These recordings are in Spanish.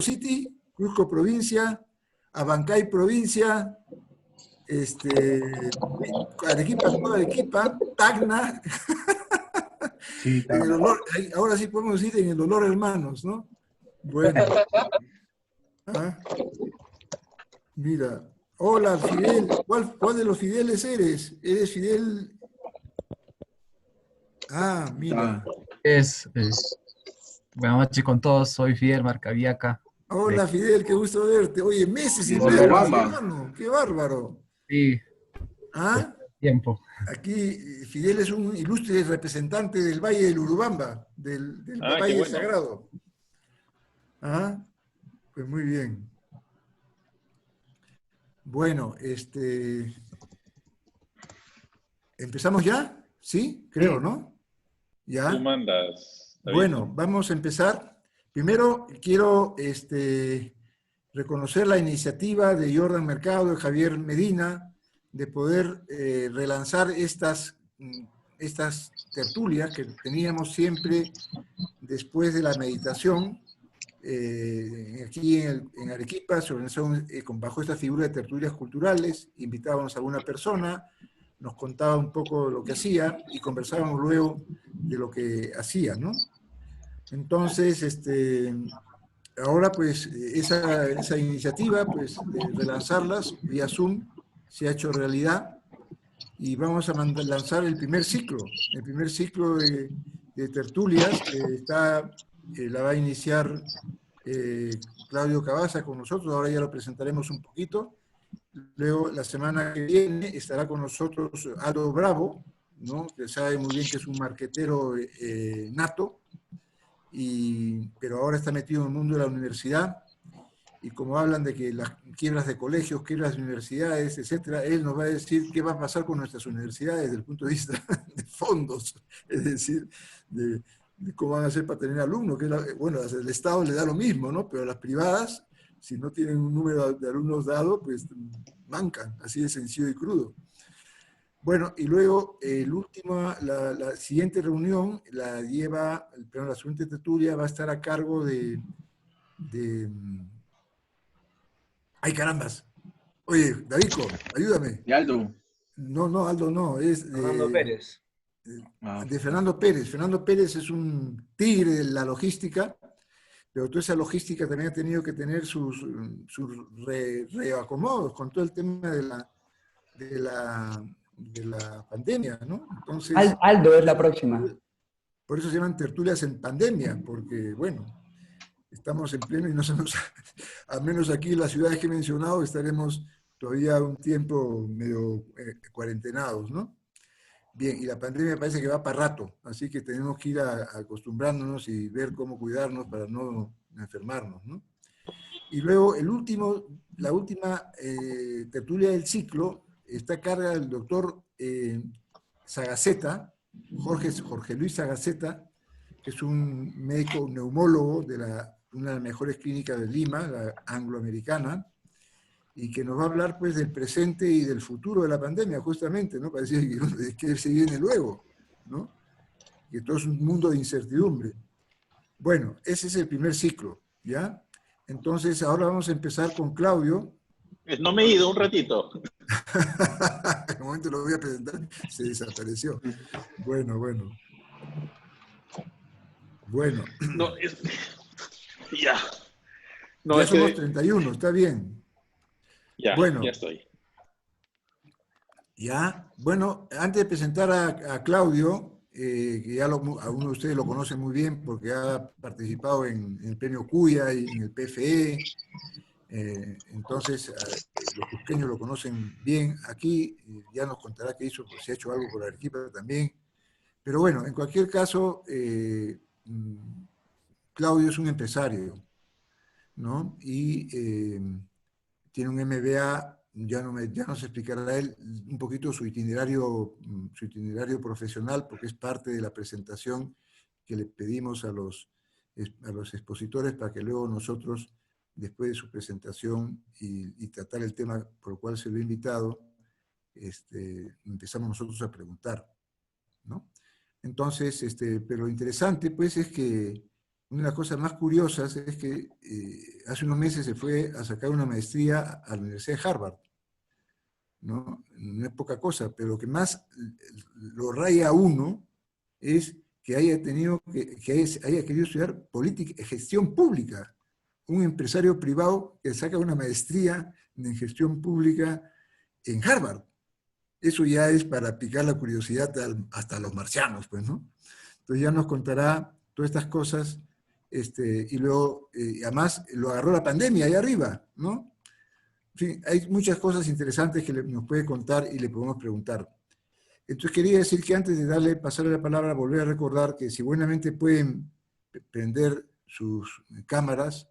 City, Cusco provincia, Abancay provincia, Arequipa, toda Arequipa, Tacna, Sí, en el Tacna. olor, ahora sí podemos decir en el olor hermanos, ¿no? Bueno, mira, hola Fidel, ¿cuál de los Fideles eres? ¿Eres Fidel? Ah, Mira. Buenas noches con todos, soy Fidel Marcaviaca. Hola Fidel, qué gusto verte. Oye, meses sin desde vernos, Urubamba. hermano, qué bárbaro. Sí, ¿Ah? tiempo. Aquí Fidel es un ilustre representante del Valle del Urubamba, del Qué Valle bueno. Sagrado. Pues muy bien. Bueno, ¿empezamos ya? ¿Sí? Creo, ¿no? Tú ¿Ya? mandas, David. Bueno, vamos a empezar. Primero quiero reconocer la iniciativa de Jordan Mercado, de Javier Medina, de poder relanzar estas tertulias que teníamos siempre después de la meditación. Aquí en Arequipa se organizó bajo esta figura de tertulias culturales, invitábamos a alguna persona, nos contaba un poco lo que hacía y conversábamos luego de lo que hacía, ¿no? Entonces, ahora pues esa iniciativa pues de relanzarlas vía Zoom se ha hecho realidad y vamos a lanzar el primer ciclo de tertulias que la va a iniciar Claudio Cabaza con nosotros, ahora ya lo presentaremos un poquito. Luego, la semana que viene estará con nosotros Aldo Bravo, ¿no? Que sabe muy bien que es un marquetero nato, pero ahora está metido en el mundo de la universidad, y como hablan de que las quiebras de colegios, quiebras de universidades, etcétera, él nos va a decir qué va a pasar con nuestras universidades desde el punto de vista de fondos, es decir, de cómo van a hacer para tener alumnos, bueno, el Estado le da lo mismo, ¿no? Pero las privadas, si no tienen un número de alumnos dado, pues mancan, así de sencillo y crudo. Bueno, y luego la siguiente reunión la siguiente tertulia va a estar a cargo de ¡ay, carambas! Oye, Davico, ayúdame. ¿Y Aldo? No, Aldo, no, es Fernando Pérez. de Fernando Pérez. Fernando Pérez es un tigre de la logística, pero toda esa logística también ha tenido que tener sus reacomodos con todo el tema de la pandemia, ¿no? Entonces, Aldo es la próxima. por eso se llaman tertulias en pandemia, porque, bueno, estamos en pleno y no se nos, al menos aquí en las ciudades que he mencionado, estaremos todavía un tiempo medio cuarentenados, ¿no? Bien, y la pandemia parece que va para rato, así que tenemos que ir acostumbrándonos y ver cómo cuidarnos para no enfermarnos, ¿no? Y luego la última tertulia del ciclo está a cargo del doctor Sagaceta, Jorge Luis Sagaceta, que es un médico neumólogo de una de las mejores clínicas de Lima, la angloamericana, y que nos va a hablar pues del presente y del futuro de la pandemia, justamente, ¿no? Para decir que se viene luego, ¿no? Que todo es un mundo de incertidumbre. Bueno, ese es el primer ciclo, ¿ya? Entonces, ahora vamos a empezar con Claudio. No me he ido un ratito. En el momento lo voy a presentar, se desapareció. Bueno. No, ya. No, Ya es somos que 31, está bien. ya Bueno, estoy. ya. Bueno, antes de presentar a Claudio, que ya algunos de ustedes lo conocen muy bien porque ha participado en el premio Cuya y en el PFE, entonces los cusqueños lo conocen bien. Aquí ya nos contará que si ha hecho algo por Arequipa también. Pero bueno, en cualquier caso, Claudio es un empresario, ¿no? Y tiene un MBA, ya nos explicará él un poquito su itinerario profesional, porque es parte de la presentación que le pedimos a los expositores para que luego nosotros, después de su presentación y tratar el tema por el cual se lo he invitado, empezamos nosotros a preguntar, ¿no? Entonces, pero lo interesante pues es que una de las cosas más curiosas es que hace unos meses se fue a sacar una maestría a la Universidad de Harvard, ¿no? No es poca cosa, pero lo que más lo raya a uno es que haya tenido, haya querido estudiar gestión pública. Un empresario privado que saca una maestría en gestión pública en Harvard. Eso ya es para picar la curiosidad hasta a los marcianos, pues, ¿no? Entonces ya nos contará todas estas cosas, y luego, además, lo agarró la pandemia ahí arriba, ¿no? En fin, hay muchas cosas interesantes que nos puede contar y le podemos preguntar. Entonces quería decir que antes de pasarle la palabra, volver a recordar que si buenamente pueden prender sus cámaras,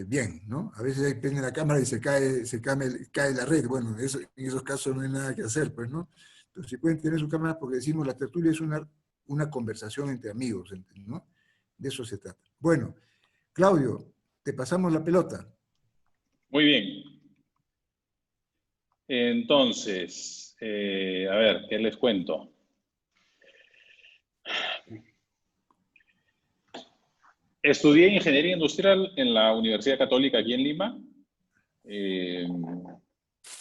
bien, ¿no? A veces ahí prende la cámara y cae la red. Bueno, en esos casos no hay nada que hacer, pues, ¿no? Pero si pueden tener su cámara, porque decimos la tertulia es una conversación entre amigos, ¿no? De eso se trata. Bueno, Claudio, te pasamos la pelota. Muy bien. Entonces, a ver, ¿qué les cuento? Estudié Ingeniería Industrial en la Universidad Católica aquí en Lima.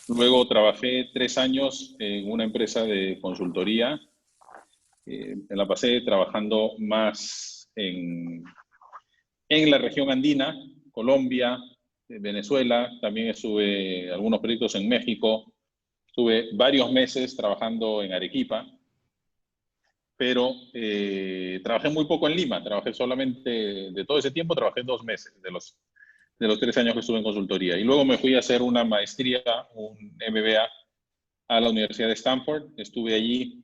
Luego trabajé 3 años en una empresa de consultoría. Me la pasé trabajando más en la región andina, Colombia, Venezuela. También estuve algunos proyectos en México. Estuve varios meses trabajando en Arequipa, pero trabajé muy poco en Lima. Trabajé solamente, de todo ese tiempo, trabajé 2 meses de los 3 años que estuve en consultoría. Y luego me fui a hacer una maestría, un MBA, a la Universidad de Stanford. Estuve allí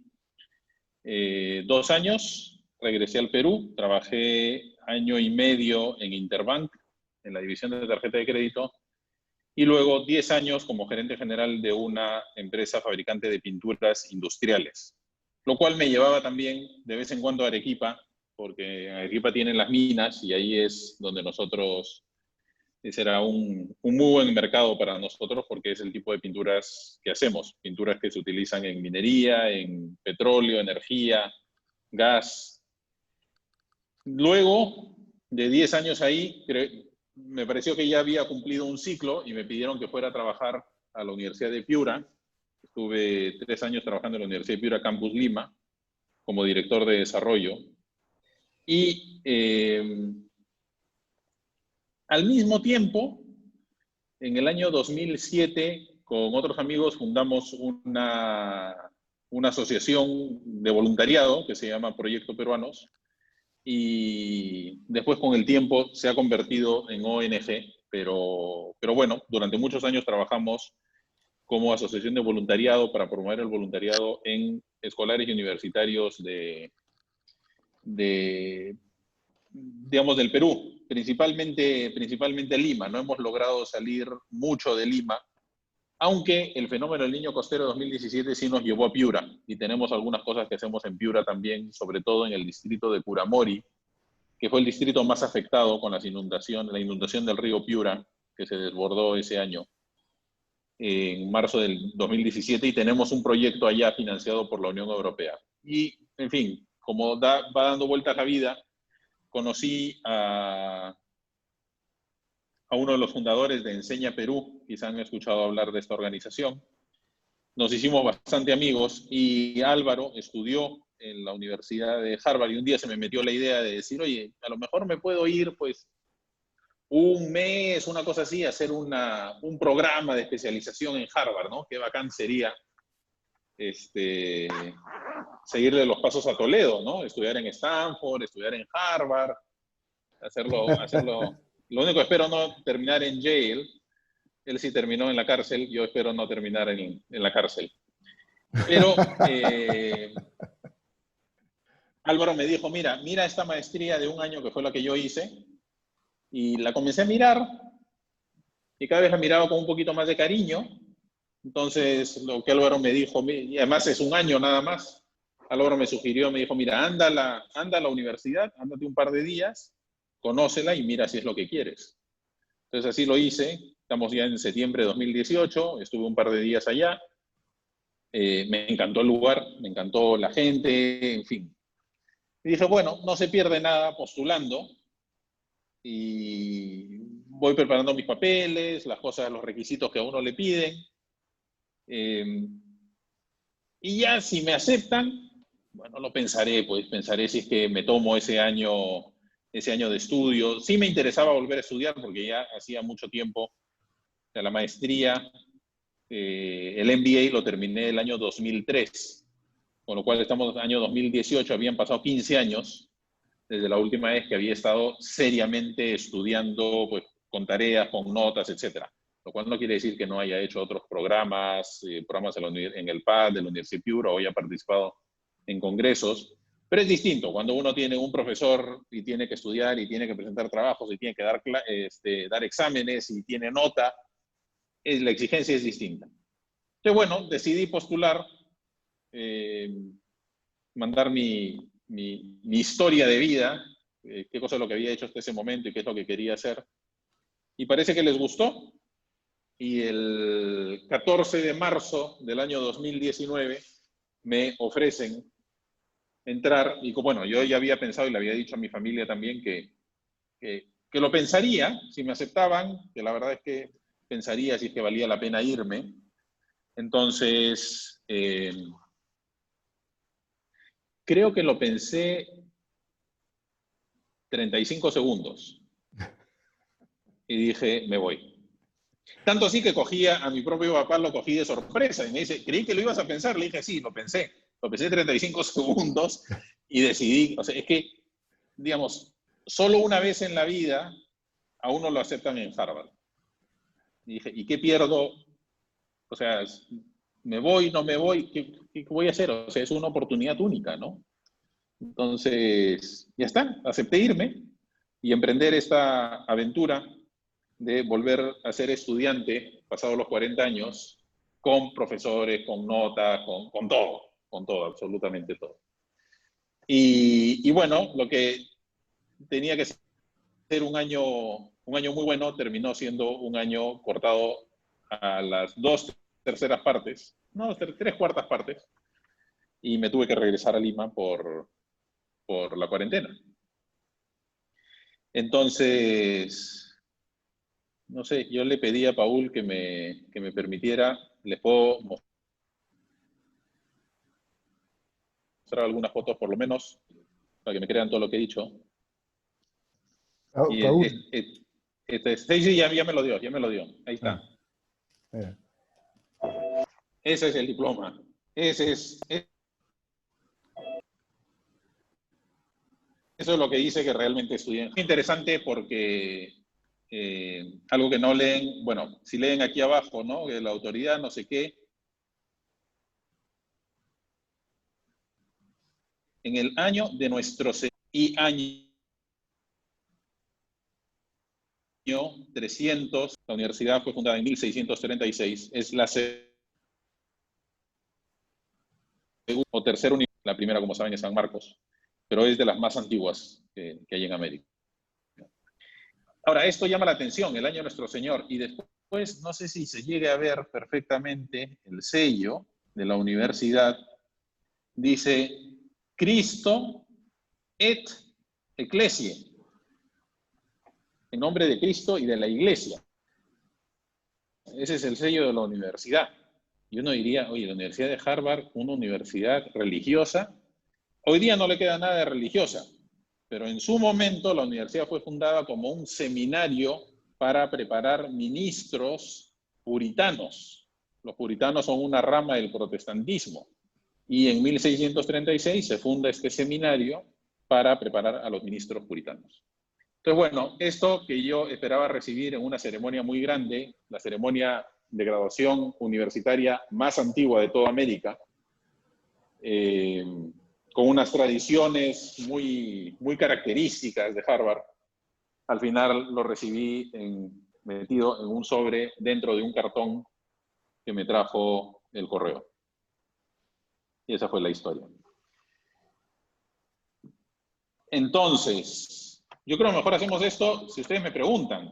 2 años, regresé al Perú, trabajé 1 año y medio en Interbank, en la división de tarjeta de crédito, y luego 10 años como gerente general de una empresa fabricante de pinturas industriales, lo cual me llevaba también de vez en cuando a Arequipa, porque en Arequipa tienen las minas y ahí es donde nosotros, ese era un muy buen mercado para nosotros porque es el tipo de pinturas que hacemos, pinturas que se utilizan en minería, en petróleo, energía, gas. Luego de 10 años ahí, me pareció que ya había cumplido un ciclo y me pidieron que fuera a trabajar a la Universidad de Piura. Estuve 3 años trabajando en la Universidad de Piura, Campus Lima, como director de desarrollo. Y al mismo tiempo, en el año 2007, con otros amigos, fundamos una asociación de voluntariado que se llama Proyecto Peruanos, y después con el tiempo se ha convertido en ONG, pero bueno, durante muchos años trabajamos como asociación de voluntariado para promover el voluntariado en escolares y universitarios digamos, del Perú, principalmente Lima. No hemos logrado salir mucho de Lima, aunque el fenómeno del Niño Costero 2017 sí nos llevó a Piura, y tenemos algunas cosas que hacemos en Piura también, sobre todo en el distrito de Puramori, que fue el distrito más afectado con la inundación del río Piura, que se desbordó ese año, en marzo del 2017, y tenemos un proyecto allá financiado por la Unión Europea. Y, en fin, como va dando vueltas la vida, conocí a uno de los fundadores de Enseña Perú, quizá han escuchado hablar de esta organización. Nos hicimos bastante amigos y Álvaro estudió en la Universidad de Harvard y un día se me metió la idea de decir, oye, a lo mejor me puedo ir pues un mes, una cosa así, a hacer un programa de especialización en Harvard, ¿no? Qué bacán sería seguirle los pasos a Toledo, ¿no? Estudiar en Stanford, estudiar en Harvard, hacerlo. Lo único que espero no terminar en jail. Él sí terminó en la cárcel, yo espero no terminar en la cárcel. Pero Álvaro me dijo, mira esta maestría de 1 año que fue la que yo hice, y la comencé a mirar, y cada vez la miraba con un poquito más de cariño. Entonces, lo que Álvaro me dijo, y además es 1 año nada más, Álvaro me sugirió, me dijo, mira, anda a la universidad, ándate un par de días, conócela y mira si es lo que quieres. Entonces así lo hice. Estamos ya en septiembre de 2018, estuve un par de días allá. Me encantó el lugar, me encantó la gente, en fin. Y dije, bueno, no se pierde nada postulando. Y voy preparando mis papeles, las cosas, los requisitos que a uno le piden. Y ya si me aceptan, bueno, lo pensaré, pues pensaré si es que me tomo ese año de estudio. Sí me interesaba volver a estudiar porque ya hacía mucho tiempo. O sea, la maestría, el MBA lo terminé el año 2003, con lo cual estamos en el año 2018, habían pasado 15 años desde la última vez que había estado seriamente estudiando, pues, con tareas, con notas, etcétera. Lo cual no quiere decir que no haya hecho otros programas en el PAD de la Universidad de Piura o haya participado en congresos, pero es distinto cuando uno tiene un profesor y tiene que estudiar y tiene que presentar trabajos y tiene que dar exámenes y tiene nota, la exigencia es distinta. Entonces, bueno, decidí postular, mandar mi historia de vida, qué cosa es lo que había hecho hasta ese momento y qué es lo que quería hacer. Y parece que les gustó. Y el 14 de marzo del año 2019 me ofrecen entrar. Y bueno, yo ya había pensado y le había dicho a mi familia también que lo pensaría si me aceptaban, que la verdad es que pensaría si es que valía la pena irme. Entonces, creo que lo pensé 35 segundos. Y dije, me voy. Tanto así que a mi propio papá lo cogí de sorpresa. Y me dice, creí que lo ibas a pensar. Le dije, sí, lo pensé. Lo pensé 35 segundos y decidí. O sea, es que, digamos, solo una vez en la vida a uno lo aceptan en Harvard. Y dije, ¿y qué pierdo? O sea, ¿me voy, no me voy? ¿Qué voy a hacer? O sea, es una oportunidad única, ¿no? Entonces, ya está, acepté irme y emprender esta aventura de volver a ser estudiante pasados los 40 años, con profesores, con notas, con todo, absolutamente todo. Y bueno, lo que tenía que ser un año muy bueno terminó siendo un año cortado a las 2/3 partes, no, 3/4 partes, y me tuve que regresar a Lima por la cuarentena. Entonces, no sé, yo le pedí a Paul que me permitiera, les puedo mostrar algunas fotos por lo menos, para que me crean todo lo que he dicho. Y Paul. sí, ya me lo dio, ahí está. Ese es el diploma. Eso es lo que dice que realmente estudié. Es interesante porque algo que no leen, bueno, si leen aquí abajo, ¿no? La autoridad, no sé qué. En el año de nuestro año 300, la universidad fue fundada en 1636, es la segunda o tercera universidad, la primera, como saben, es San Marcos, pero es de las más antiguas que hay en América. Ahora, esto llama la atención, el año de nuestro Señor, y después, no sé si se llegue a ver perfectamente el sello de la universidad, dice Cristo et Ecclesiae, en nombre de Cristo y de la Iglesia. Ese es el sello de la universidad. Y uno diría, oye, la Universidad de Harvard, una universidad religiosa, hoy día no le queda nada de religiosa, pero en su momento la universidad fue fundada como un seminario para preparar ministros puritanos. Los puritanos son una rama del protestantismo. Y en 1636 se funda este seminario para preparar a los ministros puritanos. Entonces, bueno, esto que yo esperaba recibir en una ceremonia muy grande, la ceremonia de graduación universitaria más antigua de toda América, con unas tradiciones muy, muy características de Harvard, al final lo recibí metido en un sobre dentro de un cartón que me trajo el correo. Y esa fue la historia. Entonces, yo creo que mejor hacemos esto si ustedes me preguntan.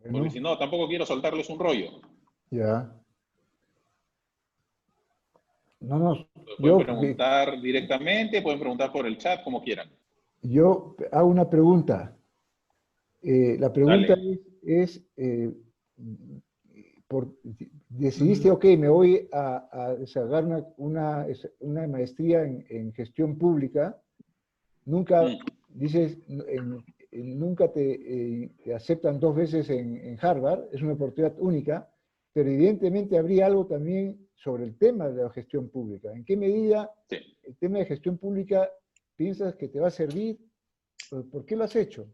Bueno. Porque si no, tampoco quiero soltarles un rollo. Ya. No, no, Pueden yo, preguntar directamente, pueden preguntar por el chat, como quieran. yo hago una pregunta. La pregunta Dale. decidiste, ok, me voy a desarrollar una maestría en gestión pública. Nunca, Mm. dices, nunca te aceptan dos veces en Harvard, es una oportunidad única, pero evidentemente habría algo también sobre el tema de la gestión pública. ¿En qué medida Sí. el tema de gestión pública piensas que te va a servir? ¿Por qué lo has hecho?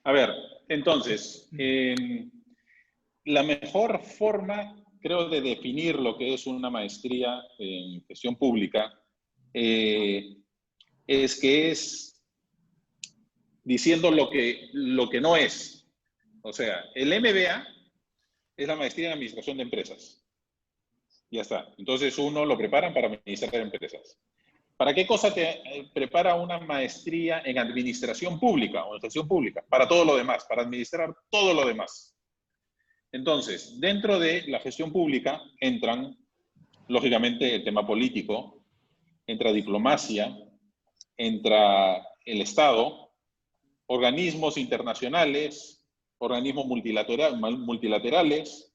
A ver, entonces, la mejor forma, creo, de definir lo que es una maestría en gestión pública es que es diciendo lo que no es. O sea, el MBA es la maestría en administración de empresas. Ya está. Entonces uno lo preparan para administrar empresas. ¿Para qué cosa te prepara una maestría en administración pública o en gestión pública? Para todo lo demás, para administrar todo lo demás. Entonces, dentro de la gestión pública entran, lógicamente, el tema político, entra diplomacia, entra el Estado, organismos internacionales, organismos multilaterales,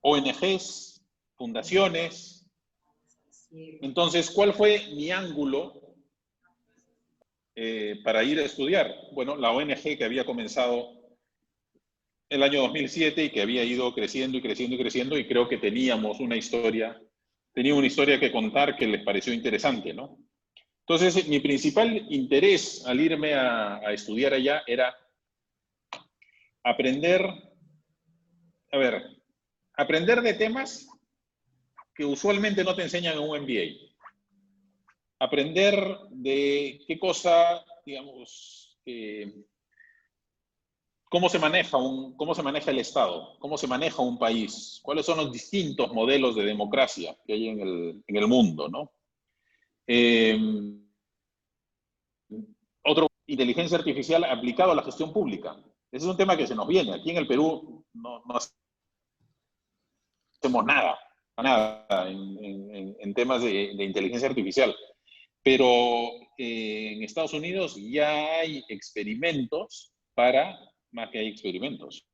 ONGs, fundaciones. Entonces, ¿cuál fue mi ángulo para ir a estudiar? Bueno, la ONG que había comenzado el año 2007 y que había ido creciendo y creciendo y creciendo, y creo que tenía una historia que contar que les pareció interesante, ¿no? Entonces, mi principal interés al irme a estudiar allá era aprender, aprender de temas que usualmente no te enseñan en un MBA. Aprender de qué cosa, digamos, cómo se maneja el Estado, cómo se maneja un país, cuáles son los distintos modelos de democracia que hay en el mundo, ¿no? Otro, inteligencia artificial aplicado a la gestión pública. Ese es un tema que se nos viene. Aquí en el Perú no hacemos nada en temas de inteligencia artificial. Pero en Estados Unidos ya hay experimentos más que hay experimentos.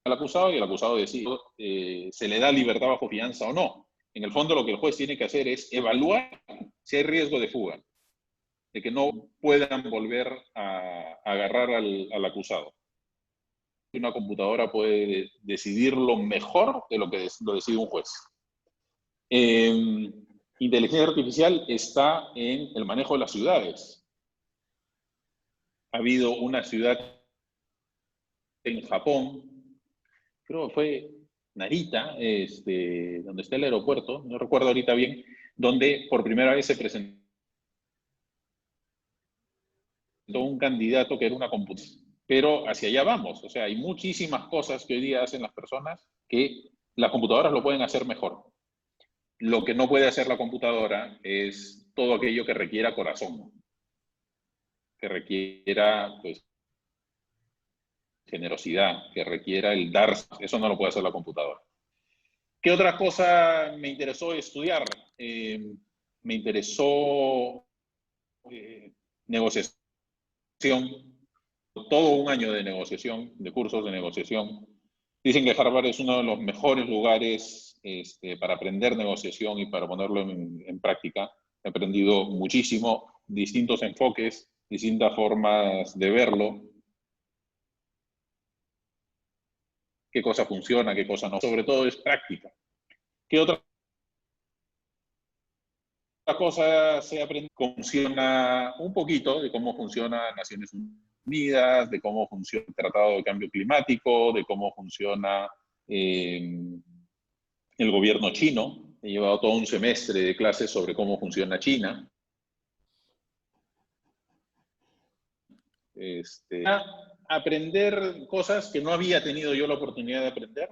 Al acusado y el acusado decide se le da libertad bajo fianza o no. En el fondo lo que el juez tiene que hacer es evaluar si hay riesgo de fuga, de que no puedan volver a agarrar al acusado. Una computadora puede decidirlo mejor de lo que lo decide un juez. Inteligencia artificial está en el manejo de las ciudades. Ha habido una ciudad en Japón, creo que fue Narita, donde está el aeropuerto, no recuerdo ahorita bien, donde por primera vez se presentó un candidato que era una computadora. Pero hacia allá vamos. O sea, hay muchísimas cosas que hoy día hacen las personas que las computadoras lo pueden hacer mejor. Lo que no puede hacer la computadora es todo aquello que requiera corazón, que requiera, pues, generosidad, que requiera el dar. Eso no lo puede hacer la computadora. ¿Qué otra cosa me interesó estudiar? Me interesó negociación, todo un año de negociación, de cursos de negociación. Dicen que Harvard es uno de los mejores lugares para aprender negociación y para ponerlo en práctica. He aprendido muchísimo, distintos enfoques, distintas formas de verlo. Qué cosa funciona, qué cosa no. Sobre todo es práctica. ¿Qué otra cosa se aprende? Funciona un poquito de cómo funciona Naciones Unidas, de cómo funciona el Tratado de Cambio Climático, de cómo funciona el gobierno chino. He llevado todo un semestre de clases sobre cómo funciona China. Aprender cosas que no había tenido yo la oportunidad de aprender.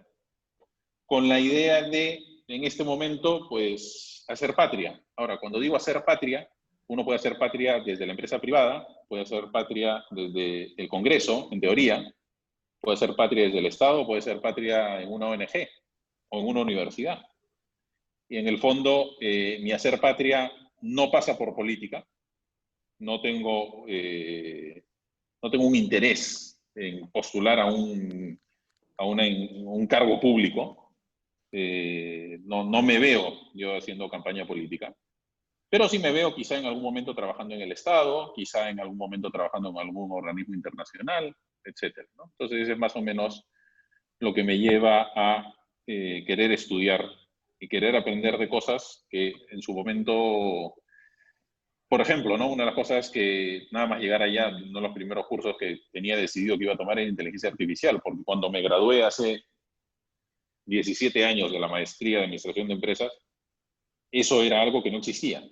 con la idea de, en este momento, pues, hacer patria. Ahora, cuando digo hacer patria, uno puede hacer patria desde la empresa privada, puede hacer patria desde el Congreso, en teoría, puede ser patria desde el Estado, puede ser patria en una ONG o en una universidad. Y en el fondo, mi hacer patria no pasa por política. No tengo un interés en postular a un cargo público. No me veo yo haciendo campaña política. Pero sí me veo quizá en algún momento trabajando en el Estado, quizá en algún momento trabajando en algún organismo internacional, etcétera, ¿no? Entonces, ese es más o menos lo que me lleva a querer estudiar y querer aprender de cosas que en su momento, por ejemplo, ¿no? Una de las cosas que nada más llegar allá, uno de los primeros cursos que tenía decidido que iba a tomar era inteligencia artificial, porque cuando me gradué hace 17 años de la maestría de administración de empresas, eso era algo que no existía.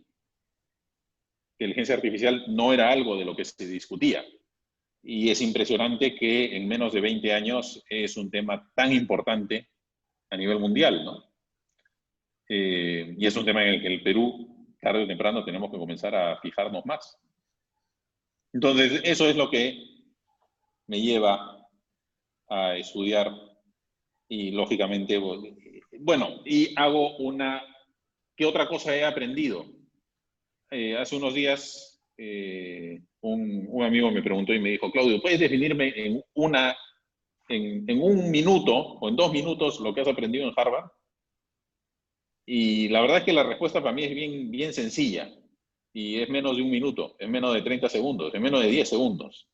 Inteligencia artificial no era algo de lo que se discutía. Y es impresionante que en menos de 20 años es un tema tan importante a nivel mundial, ¿no? Y es un tema en el que el Perú, tarde o temprano, tenemos que comenzar a fijarnos más. Entonces, eso es lo que me lleva a estudiar y, lógicamente, bueno, y hago una... ¿Qué otra cosa he aprendido? Hace unos días un amigo me preguntó y me dijo, Claudio, ¿puedes definirme en un minuto o en 2 minutos lo que has aprendido en Harvard? Y la verdad es que la respuesta para mí es bien, bien sencilla. Y es menos de 1 minuto, es menos de 30 segundos, es menos de 10 segundos.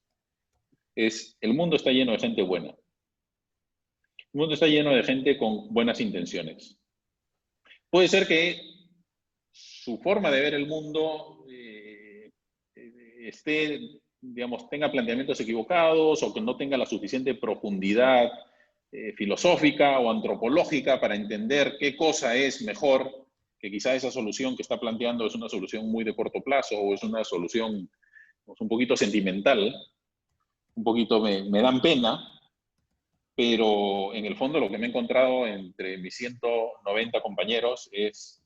El mundo está lleno de gente buena. El mundo está lleno de gente con buenas intenciones. Puede ser que su forma de ver el mundo tenga planteamientos equivocados o que no tenga la suficiente profundidad filosófica o antropológica para entender qué cosa es mejor, que quizá esa solución que está planteando es una solución muy de corto plazo o es una solución pues, un poquito sentimental, un poquito me dan pena, pero en el fondo lo que me he encontrado entre mis 190 compañeros es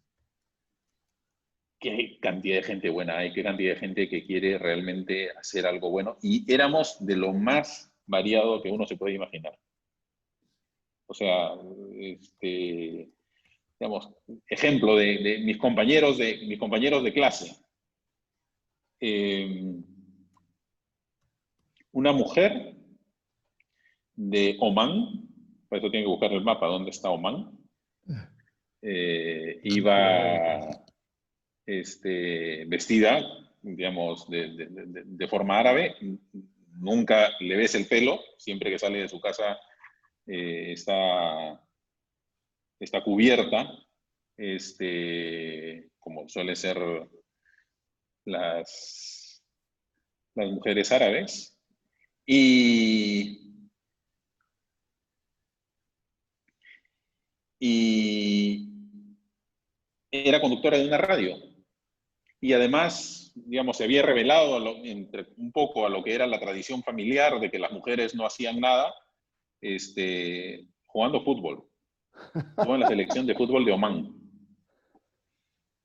qué cantidad de gente buena hay, qué cantidad de gente que quiere realmente hacer algo bueno. Y éramos de lo más variado que uno se puede imaginar. O sea, digamos, ejemplo de mis compañeros de clase. Una mujer de Omán, por eso tiene que buscar el mapa, ¿dónde está Omán? Iba vestida, digamos, de forma árabe. Nunca le ves el pelo, siempre que sale de su casa está cubierta, como suele ser las mujeres árabes. Y era conductora de una radio. Y además, digamos, se había revelado un poco a lo que era la tradición familiar de que las mujeres no hacían nada, jugando fútbol. Estuvo en la selección de fútbol de Omán.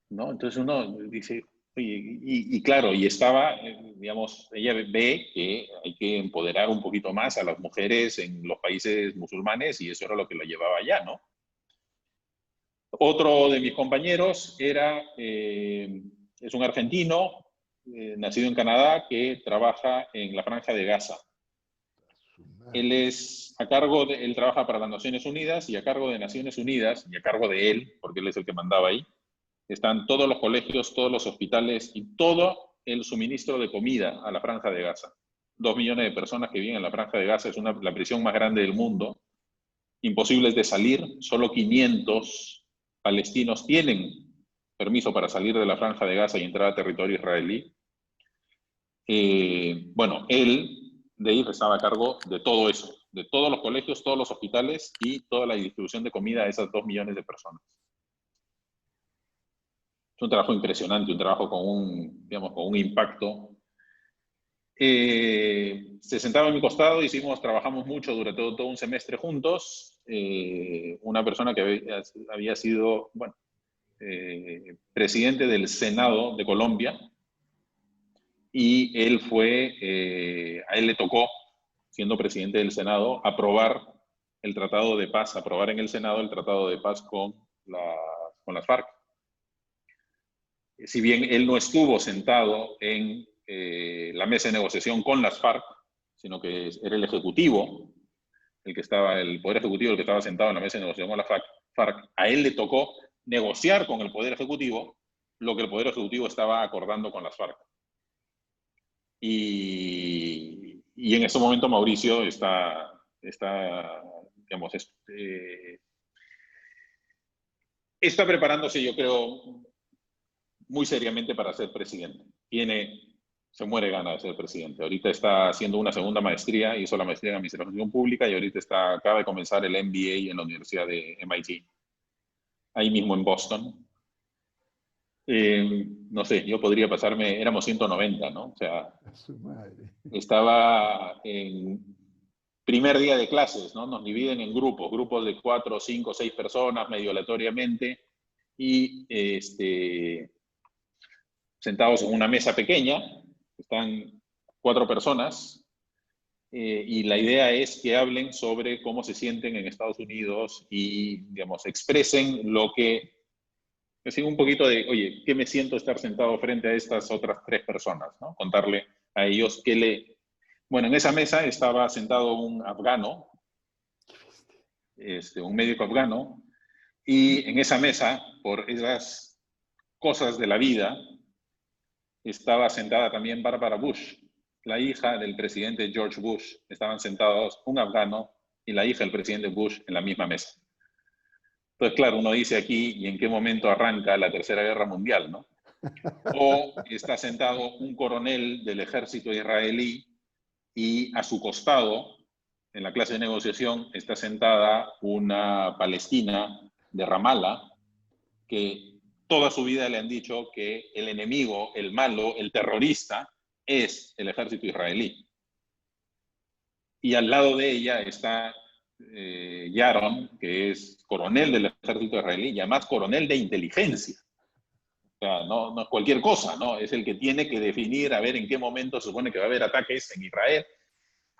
¿No? Entonces uno dice, oye, y claro, y estaba, digamos, ella ve que hay que empoderar un poquito más a las mujeres en los países musulmanes y eso era lo que la llevaba allá, ¿no? Otro de mis compañeros es un argentino, nacido en Canadá, que trabaja en la Franja de Gaza. Él trabaja para las Naciones Unidas y a cargo de Naciones Unidas, y a cargo de él, porque él es el que mandaba ahí, están todos los colegios, todos los hospitales y todo el suministro de comida a la Franja de Gaza. 2 millones de personas que viven en la Franja de Gaza, es la prisión más grande del mundo, imposibles de salir, solo 500 palestinos tienen permiso para salir de la Franja de Gaza y entrar a territorio israelí. Bueno, él de ahí estaba a cargo de todo eso, de todos los colegios, todos los hospitales y toda la distribución de comida a esas 2 millones de personas. Es un trabajo impresionante, un trabajo con un impacto. Se sentaba a mi costado, trabajamos mucho durante todo un semestre juntos una persona que había sido, bueno, presidente del Senado de Colombia, y él a él le tocó, siendo presidente del Senado, aprobar el Tratado de Paz, aprobar en el Senado el Tratado de Paz con las FARC. Si bien él no estuvo sentado en la mesa de negociación con las FARC, sino que era el Ejecutivo, el Poder Ejecutivo el que estaba sentado en la mesa de negociación con las FARC, a él le tocó negociar con el Poder Ejecutivo lo que el Poder Ejecutivo estaba acordando con las FARC. Y en ese momento Mauricio está digamos, está preparándose, yo creo, muy seriamente para ser presidente. Se muere gana de ser presidente. Ahorita está haciendo una segunda maestría, hizo la maestría en Administración Pública y ahorita acaba de comenzar el MBA en la Universidad de MIT, ahí mismo en Boston. No sé, yo podría pasarme, éramos 190, ¿no? O sea, A su madre. estaba en primer día de clases, ¿no? Nos dividen en grupos de 4, 5, 6 personas, medio aleatoriamente, y sentados en una mesa pequeña, están 4 personas, y la idea es que hablen sobre cómo se sienten en Estados Unidos y, digamos, expresen lo que, decir, un poquito de, oye, ¿qué me siento estar sentado frente a estas otras 3 personas, ¿no? Contarle a ellos Bueno, en esa mesa estaba sentado un afgano, un médico afgano, y en esa mesa, por esas cosas de la vida, estaba sentada también Barbara Bush, la hija del presidente George Bush. Estaban sentados un afgano y la hija del presidente Bush en la misma mesa. Entonces, claro, uno dice aquí, ¿y en qué momento arranca la Tercera Guerra Mundial, no? O está sentado un coronel del ejército israelí y a su costado, en la clase de negociación, está sentada una palestina de Ramallah que toda su vida le han dicho que el enemigo, el malo, el terrorista es el ejército israelí. Y al lado de ella está Yaron, que es coronel del ejército israelí y además coronel de inteligencia. O sea, no es cualquier cosa, ¿no? Es el que tiene que definir a ver en qué momento se supone que va a haber ataques en Israel.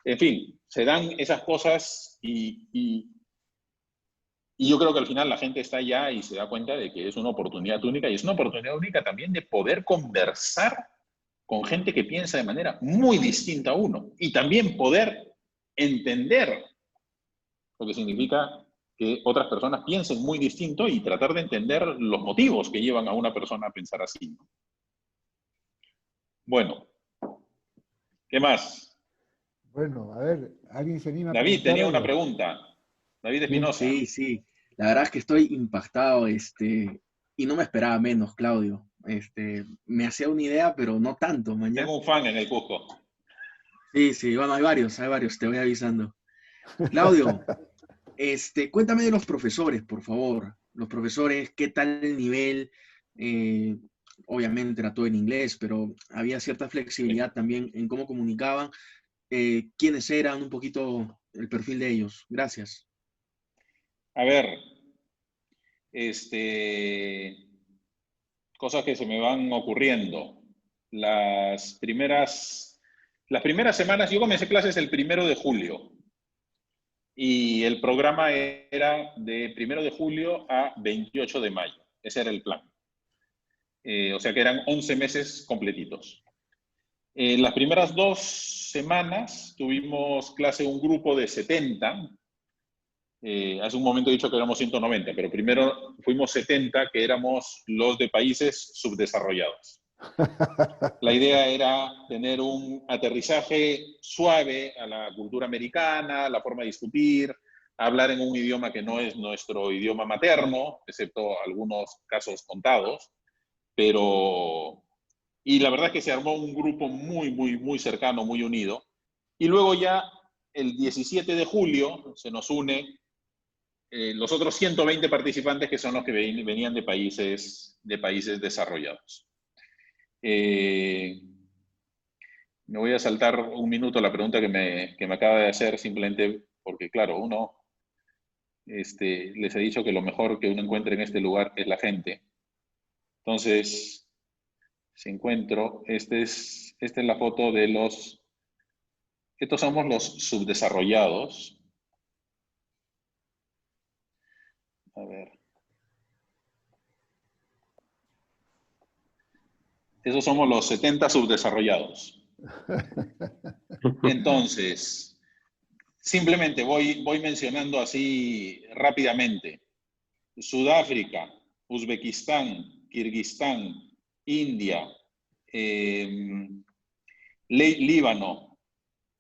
En fin, se dan esas cosas y yo creo que al final la gente está allá y se da cuenta de que es una oportunidad única, y es una oportunidad única también de poder conversar con gente que piensa de manera muy distinta a uno y también poder entender lo que significa que otras personas piensen muy distinto y tratar de entender los motivos que llevan a una persona a pensar así. Bueno, ¿qué más? Bueno, a ver, ¿alguien se anima a David preguntar tenía una algo? pregunta. David Espinosa. Sí, sí. La verdad es que estoy impactado, y no me esperaba menos, Claudio. Me hacía una idea, pero no tanto, mañana. Tengo un fan en el Cusco. Sí, sí, bueno, hay varios, te voy avisando. Claudio, cuéntame de los profesores, por favor. Los profesores, ¿qué tal el nivel? Eh, Obviamente era todo en inglés, pero había cierta flexibilidad también en cómo comunicaban. ¿Quiénes eran? Un poquito el perfil de ellos. Gracias. A ver, cosas que se me van ocurriendo. Las primeras semanas, yo comencé clases el 1 de julio y el programa era de 1 de julio a 28 de mayo. Ese era el plan. O sea que eran 11 meses completitos. Las primeras 2 semanas tuvimos clase un grupo de 70. Hace un momento he dicho que éramos 190, pero primero fuimos 70, que éramos los de países subdesarrollados. La idea era tener un aterrizaje suave a la cultura americana, la forma de discutir, hablar en un idioma que no es nuestro idioma materno, excepto algunos casos contados, y la verdad es que se armó un grupo muy, muy, muy cercano, muy unido. Y luego ya el 17 de julio se nos une los otros 120 participantes, que son los que venían de países desarrollados. Me voy a saltar un minuto la pregunta que me acaba de hacer, simplemente porque, claro, uno les he dicho que lo mejor que uno encuentra en este lugar es la gente. Entonces, si encuentro, esta es la foto de estos somos los subdesarrollados. A ver. Esos somos los 70 subdesarrollados. Entonces, simplemente voy mencionando así rápidamente. Sudáfrica, Uzbekistán, Kirguistán, India, Líbano.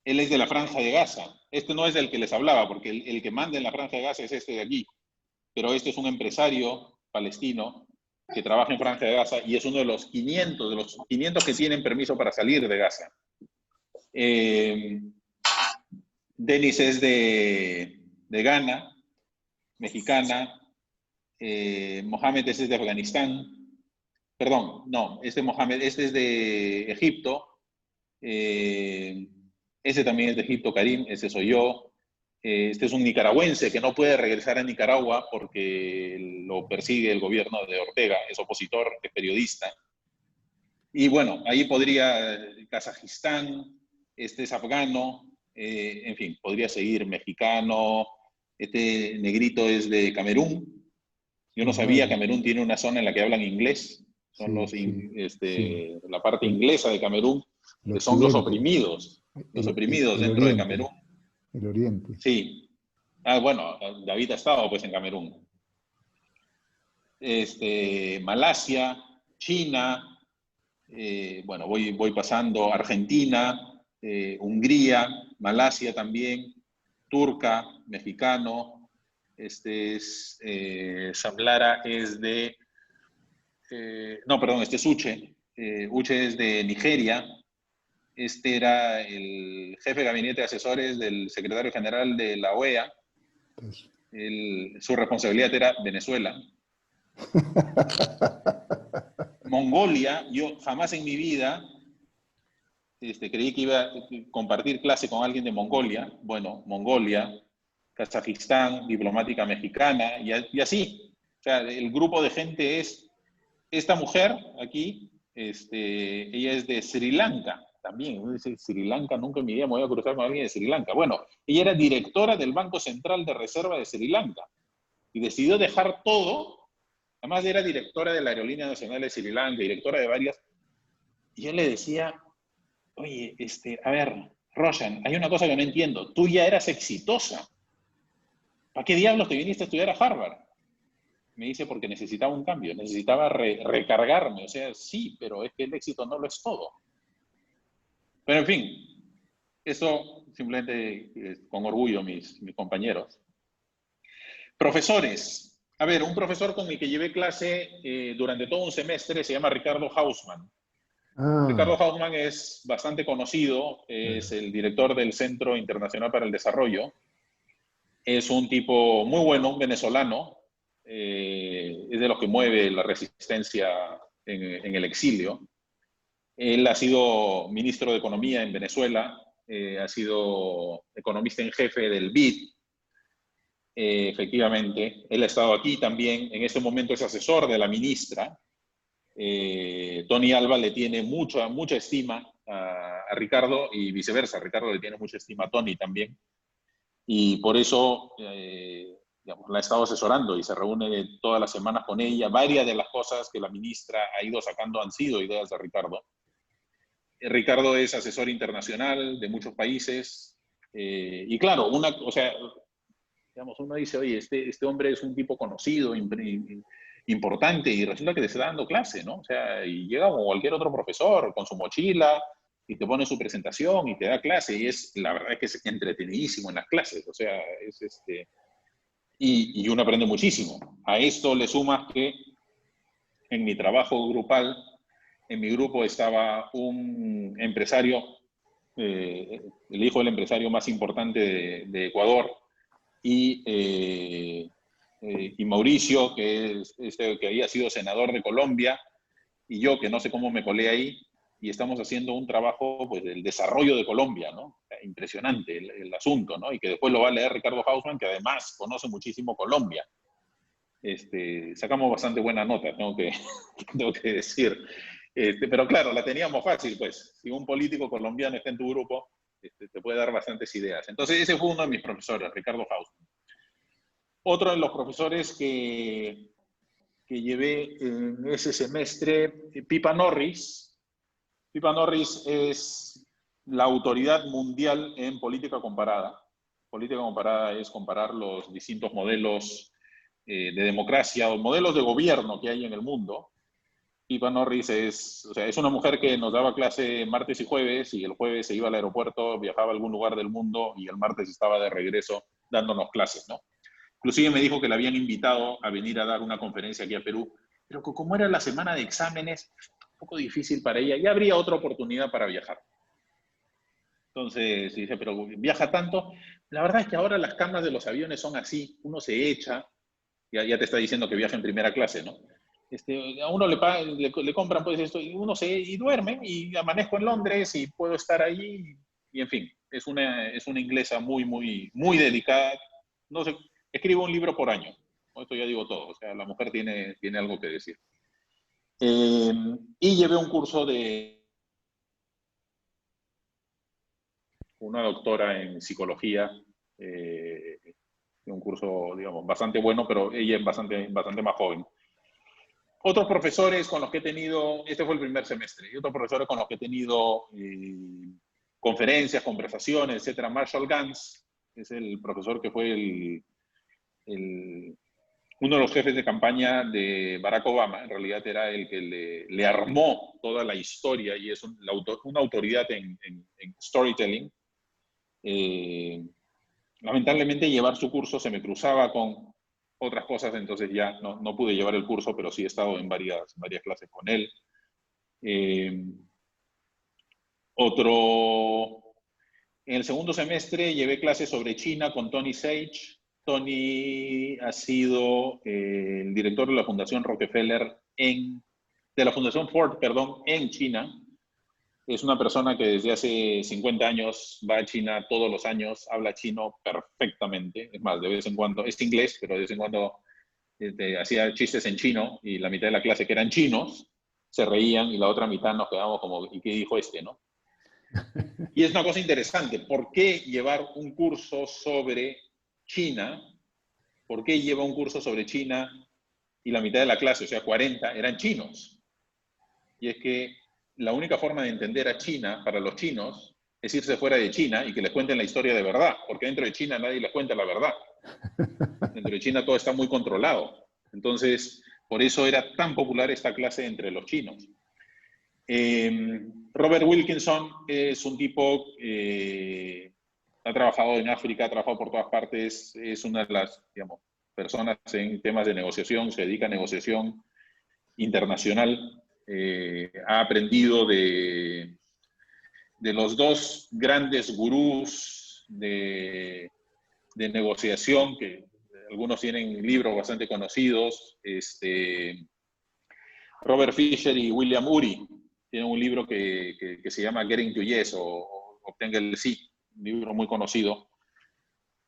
Él es de la Franja de Gaza. Este no es del que les hablaba, porque el que manda en la Franja de Gaza es este de aquí. Pero este es un empresario palestino que trabaja en Franja de Gaza y es uno de los 500 que tienen permiso para salir de Gaza. Denis es de Ghana, mexicana. Mohamed es de Afganistán. Perdón, no, Mohamed, este es de Egipto. Ese también es de Egipto, Karim, ese soy yo. Este es un nicaragüense que no puede regresar a Nicaragua porque lo persigue el gobierno de Ortega, es opositor, es periodista. Y bueno, ahí podría Kazajistán, este es afgano, en fin, podría seguir mexicano, este negrito es de Camerún. Yo no sabía, Camerún tiene una zona en la que hablan inglés, son la parte inglesa de Camerún, que son los oprimidos dentro de Camerún. El Oriente. Sí. Bueno, David ha estado pues en Camerún. Malasia, China, bueno, voy pasando, Argentina, Hungría, Malasia también, turca, mexicano. Samlara es de, no, perdón, este es Uche. Uche es de Nigeria. Este era el jefe de gabinete de asesores del secretario general de la OEA. Su responsabilidad era Venezuela. Mongolia, yo jamás en mi vida creí que iba a compartir clase con alguien de Mongolia. Bueno, Mongolia, Kazajistán, diplomática mexicana, y así. O sea, el grupo de gente es esta mujer aquí, ella es de Sri Lanka. También, uno dice Sri Lanka, nunca en mi vida me voy a cruzar con alguien de Sri Lanka. Bueno, ella era directora del Banco Central de Reserva de Sri Lanka y decidió dejar todo. Además era directora de la Aerolínea Nacional de Sri Lanka, directora de varias. Y yo le decía, oye, a ver, Roshan, hay una cosa que no entiendo. Tú ya eras exitosa. ¿Para qué diablos te viniste a estudiar a Harvard? Me dice, porque necesitaba un cambio, necesitaba recargarme. O sea, sí, pero es que el éxito no lo es todo. Pero en fin, eso simplemente con orgullo mis compañeros. Profesores. A ver, un profesor con el que llevé clase durante todo un semestre se llama Ricardo Hausmann. Ricardo Hausmann es bastante conocido, es el director del Centro Internacional para el Desarrollo. Es un tipo muy bueno, un venezolano. Es de los que mueve la resistencia en el exilio. Él ha sido ministro de Economía en Venezuela, ha sido economista en jefe del BID, efectivamente. Él ha estado aquí también, en este momento es asesor de la ministra. Tony Alba le tiene mucha estima a Ricardo y viceversa. Ricardo le tiene mucha estima a Tony también. Y por eso digamos, la ha estado asesorando y se reúne todas las semanas con ella. Varias de las cosas que la ministra ha ido sacando han sido ideas de Ricardo. Ricardo es asesor internacional de muchos países y claro, o sea, digamos, uno dice, oye, este hombre es un tipo conocido, importante, y resulta que te está dando clase, ¿no? O sea, y llega como cualquier otro profesor con su mochila y te pone su presentación y te da clase, y la verdad es que es entretenidísimo en las clases, o sea, y uno aprende muchísimo. A esto le sumas que en mi trabajo grupal, en mi grupo estaba un empresario, el hijo del empresario más importante de Ecuador, y Mauricio, que había sido senador de Colombia, y yo, que no sé cómo me colé ahí, y estamos haciendo un trabajo pues, del desarrollo de Colombia, ¿no? impresionante el asunto, ¿no? Y que después lo va a leer Ricardo Hausmann, que además conoce muchísimo Colombia. Sacamos bastante buena nota, tengo que decir. Pero claro, la teníamos fácil, pues. Si un político colombiano está en tu grupo, te puede dar bastantes ideas. Entonces, ese fue uno de mis profesores, Ricardo Hausmann. Otro de los profesores que llevé en ese semestre, Pippa Norris. Pippa Norris es la autoridad mundial en política comparada. Política comparada es comparar los distintos modelos de democracia o modelos de gobierno que hay en el mundo. Pippa Norris es una mujer que nos daba clase martes y jueves, y el jueves se iba al aeropuerto, viajaba a algún lugar del mundo, y el martes estaba de regreso dándonos clases, ¿no? Inclusive me dijo que la habían invitado a venir a dar una conferencia aquí a Perú, pero como era la semana de exámenes, un poco difícil para ella, ya habría otra oportunidad para viajar. Entonces dice, pero ¿viaja tanto? La verdad es que ahora las camas de los aviones son así, uno se echa, ya te está diciendo que viaja en primera clase, ¿no? A uno le compran pues esto, y uno y duerme, y amanezco en Londres, y puedo estar ahí, y en fin, es una inglesa muy, muy, muy dedicada. No sé, escribe un libro por año. Esto ya digo todo, o sea, la mujer tiene algo que decir. Y llevé un curso de una doctora en psicología, un curso, digamos, bastante bueno, pero ella es bastante más joven. Otros profesores con los que he tenido, este fue el primer semestre, y otros profesores con los que he tenido conferencias, conversaciones, etcétera. Marshall Gantz es el profesor que fue uno de los jefes de campaña de Barack Obama. En realidad era el que le armó toda la historia, y es una autoridad en storytelling. Lamentablemente llevar su curso se me cruzaba con otras cosas, entonces ya no pude llevar el curso, pero sí he estado en varias clases con él. En el segundo semestre llevé clases sobre China con Tony Sage. Tony ha sido el director de la Fundación Rockefeller de la Fundación Ford, perdón, en China. Es una persona que desde hace 50 años va a China todos los años, habla chino perfectamente. Es más, de vez en cuando, es inglés, pero de vez en cuando hacía chistes en chino, y la mitad de la clase, que eran chinos, se reían, y la otra mitad nos quedamos como, ¿y qué dijo no? Y es una cosa interesante. ¿Por qué llevar un curso sobre China? ¿Por qué lleva un curso sobre China y la mitad de la clase, o sea, 40, eran chinos? Y es que la única forma de entender a China para los chinos es irse fuera de China y que les cuenten la historia de verdad, porque dentro de China nadie les cuenta la verdad. Dentro de China todo está muy controlado. Entonces, por eso era tan popular esta clase entre los chinos. Robert Wilkinson es un tipo ha trabajado en África, ha trabajado por todas partes, es una de las, digamos, personas en temas de negociación, se dedica a negociación internacional. Ha aprendido de los dos grandes gurús de negociación, que algunos tienen libros bastante conocidos, Robert Fisher y William Ury. Tienen un libro que se llama Getting to Yes, o Obtenga el Sí, un libro muy conocido.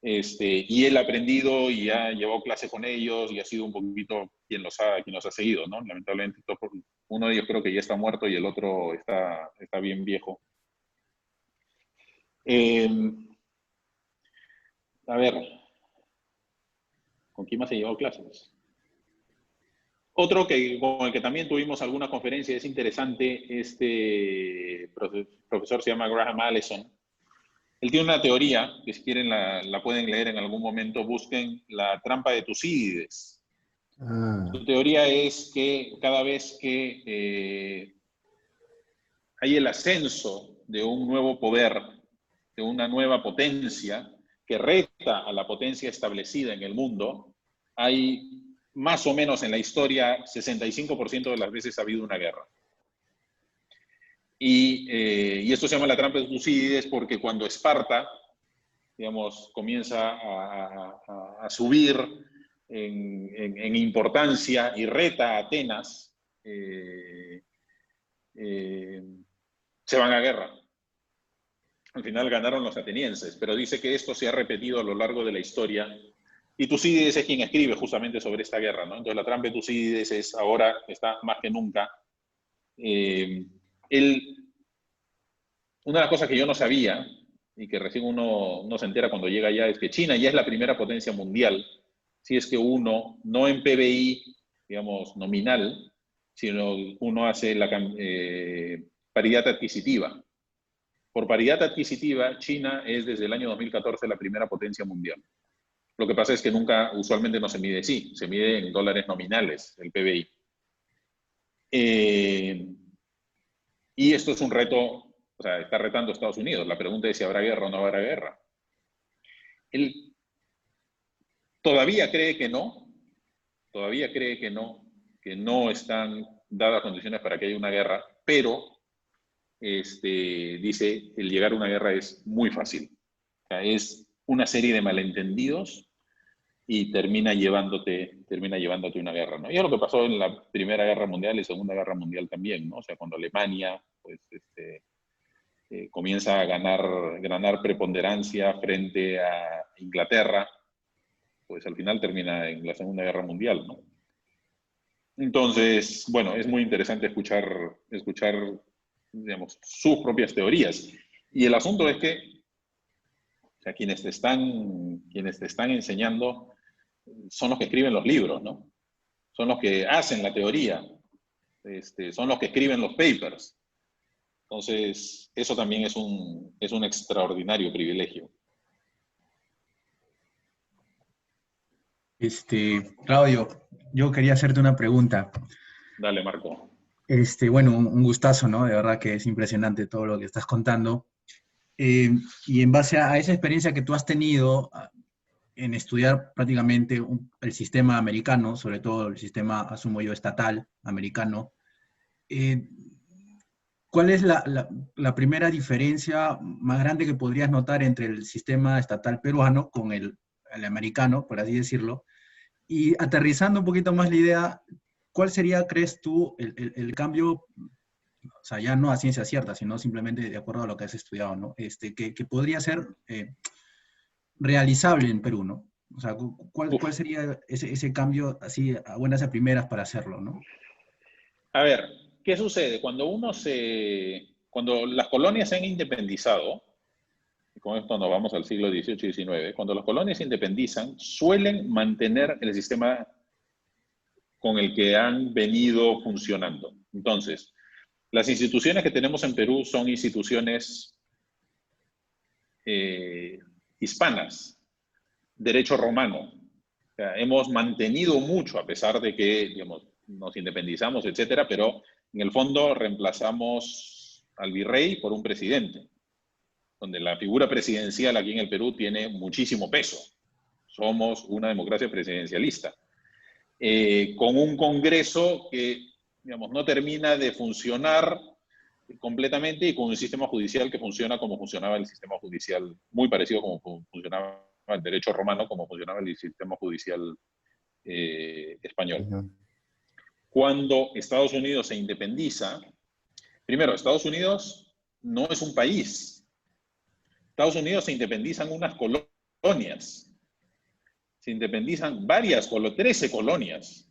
Y él ha aprendido y ha llevado clases con ellos, y ha sido un poquito quien los ha seguido, ¿no? Lamentablemente, uno de ellos creo que ya está muerto, y el otro está bien viejo. A ver, ¿con quién más he llevado clases? Otro con el que también tuvimos alguna conferencia, es interesante, profesor se llama Graham Allison. Él tiene una teoría, que si quieren la pueden leer en algún momento, busquen la trampa de Tucídides. Su teoría es que cada vez que hay el ascenso de un nuevo poder, de una nueva potencia, que reta a la potencia establecida en el mundo, hay más o menos en la historia 65% de las veces ha habido una guerra. Y esto se llama la trampa de Tucídides, porque cuando Esparta, digamos, comienza a subir en importancia y reta a Atenas, se van a guerra. Al final ganaron los atenienses, pero dice que esto se ha repetido a lo largo de la historia. Y Tucídides es quien escribe justamente sobre esta guerra, ¿no? Entonces la trampa de Tucídides es ahora, está más que nunca. Una de las cosas que yo no sabía, y que recién uno se entera cuando llega allá, es que China ya es la primera potencia mundial, si es que uno, no en PBI, digamos, nominal, sino uno hace la paridad adquisitiva. Por paridad adquisitiva, China es desde el año 2014 la primera potencia mundial. Lo que pasa es que usualmente no se mide así, se mide en dólares nominales, el PBI. Y esto es un reto, o sea, está retando a Estados Unidos. La pregunta es si habrá guerra o no habrá guerra. Él todavía cree que no, que no están dadas condiciones para que haya una guerra, pero dice, el llegar a una guerra es muy fácil. O sea, es una serie de malentendidos y termina llevándote una guerra, ¿no? Y es lo que pasó en la Primera Guerra Mundial y Segunda Guerra Mundial también, ¿no? O sea, cuando Alemania, pues, comienza a ganar preponderancia frente a Inglaterra, pues al final termina en la Segunda Guerra Mundial, ¿no? Entonces, bueno, es muy interesante escuchar, digamos, sus propias teorías. Y el asunto es que, o sea, quienes te están enseñando son los que escriben los libros, ¿no? Son los que hacen la teoría, son los que escriben los papers. Entonces, eso también es un extraordinario privilegio. Claudio, yo quería hacerte una pregunta. Dale, Marco. Bueno, un gustazo, ¿no? De verdad que es impresionante todo lo que estás contando. Y en base a esa experiencia que tú has tenido en estudiar prácticamente el sistema americano, sobre todo el sistema, asumo yo, estatal americano, ¿cuál es la primera diferencia más grande que podrías notar entre el sistema estatal peruano con el americano, por así decirlo? Y aterrizando un poquito más la idea, ¿cuál sería, crees tú, el cambio, o sea, ya no a ciencia cierta, sino simplemente de acuerdo a lo que has estudiado, ¿no? Que podría ser realizable en Perú, ¿no? O sea, ¿cuál sería ese cambio así a buenas a primeras para hacerlo, ¿no? A ver, ¿qué sucede? Cuando las colonias se han independizado, y con esto nos vamos al siglo XVIII y XIX, cuando las colonias se independizan, suelen mantener el sistema con el que han venido funcionando. Entonces, las instituciones que tenemos en Perú son instituciones hispanas, derecho romano. O sea, hemos mantenido mucho, a pesar de que, digamos, nos independizamos, etcétera, pero en el fondo reemplazamos al virrey por un presidente, donde la figura presidencial aquí en el Perú tiene muchísimo peso. Somos una democracia presidencialista, con un Congreso que, digamos, no termina de funcionar completamente y con un sistema judicial que funciona como funcionaba el sistema judicial, muy parecido como funcionaba el derecho romano, como funcionaba el sistema judicial español. Cuando Estados Unidos se independiza, primero, Estados Unidos no es un país. Estados Unidos se independizan unas colonias. Se independizan 13 colonias.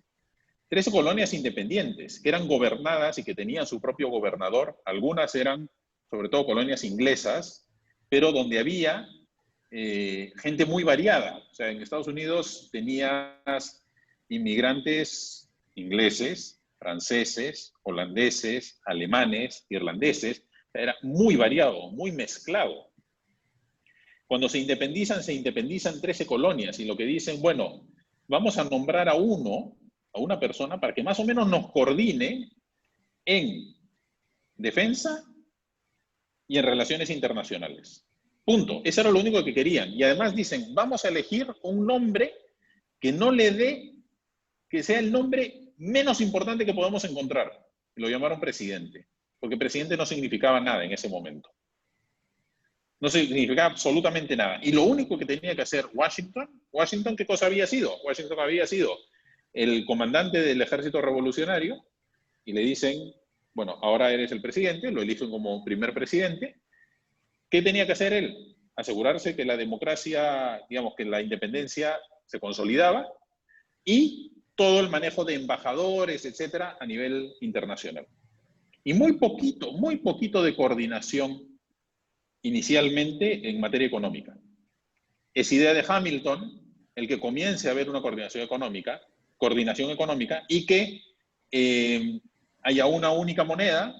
13 colonias independientes, que eran gobernadas y que tenían su propio gobernador. Algunas eran, sobre todo, colonias inglesas, pero donde había gente muy variada. O sea, en Estados Unidos tenías inmigrantes ingleses, franceses, holandeses, alemanes, irlandeses. O sea, era muy variado, muy mezclado. Cuando se independizan 13 colonias y lo que dicen, bueno, vamos a nombrar a una persona para que más o menos nos coordine en defensa y en relaciones internacionales. Punto. Eso era lo único que querían. Y además dicen, vamos a elegir un nombre que no le dé, que sea el nombre menos importante que podamos encontrar. Y lo llamaron presidente, porque presidente no significaba nada en ese momento. No significaba absolutamente nada. Y lo único que tenía que hacer Washington, ¿qué cosa había sido? Washington había sido el comandante del ejército revolucionario y le dicen, bueno, ahora eres el presidente, lo eligen como primer presidente, ¿Qué tenía que hacer él? Asegurarse que la democracia, digamos, que la independencia se consolidaba y todo el manejo de embajadores, etcétera, a nivel internacional. Y muy poquito de coordinación inicialmente en materia económica. Es idea de Hamilton el que comience a haber una coordinación económica y que haya una única moneda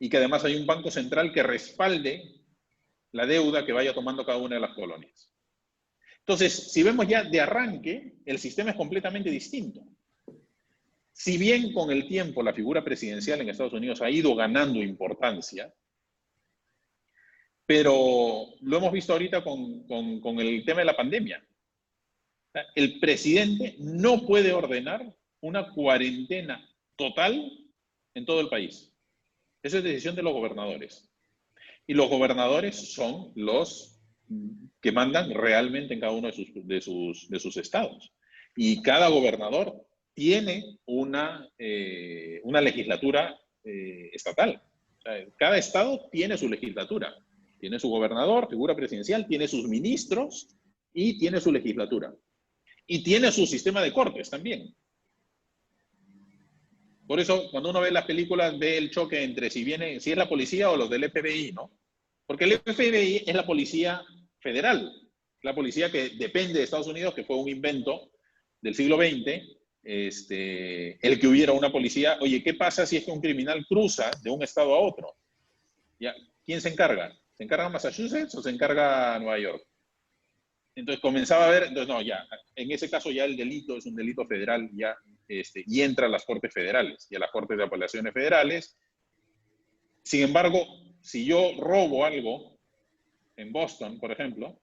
y que además haya un banco central que respalde la deuda que vaya tomando cada una de las colonias. Entonces, si vemos ya de arranque, el sistema es completamente distinto. Si bien con el tiempo la figura presidencial en Estados Unidos ha ido ganando importancia, pero lo hemos visto ahorita con el tema de la pandemia. El presidente no puede ordenar una cuarentena total en todo el país. Eso es decisión de los gobernadores. Y los gobernadores son los que mandan realmente en cada uno de sus estados. Y cada gobernador tiene una legislatura estatal. O sea, cada estado tiene su legislatura. Tiene su gobernador, figura presidencial, tiene sus ministros y tiene su legislatura. Y tiene su sistema de cortes también. Por eso, cuando uno ve las películas, ve el choque entre si es la policía o los del FBI, ¿no? Porque el FBI es la policía federal, la policía que depende de Estados Unidos, que fue un invento del siglo XX, el que hubiera una policía. Oye, ¿qué pasa si es que un criminal cruza de un estado a otro? ¿Ya? ¿Quién se encarga? ¿Se encarga Massachusetts o se encarga Nueva York? Entonces comenzaba a ver, entonces no, ya, en ese caso ya el delito es un delito federal, ya, y entra a las cortes federales y a las cortes de apelaciones federales. Sin embargo, si yo robo algo en Boston, por ejemplo,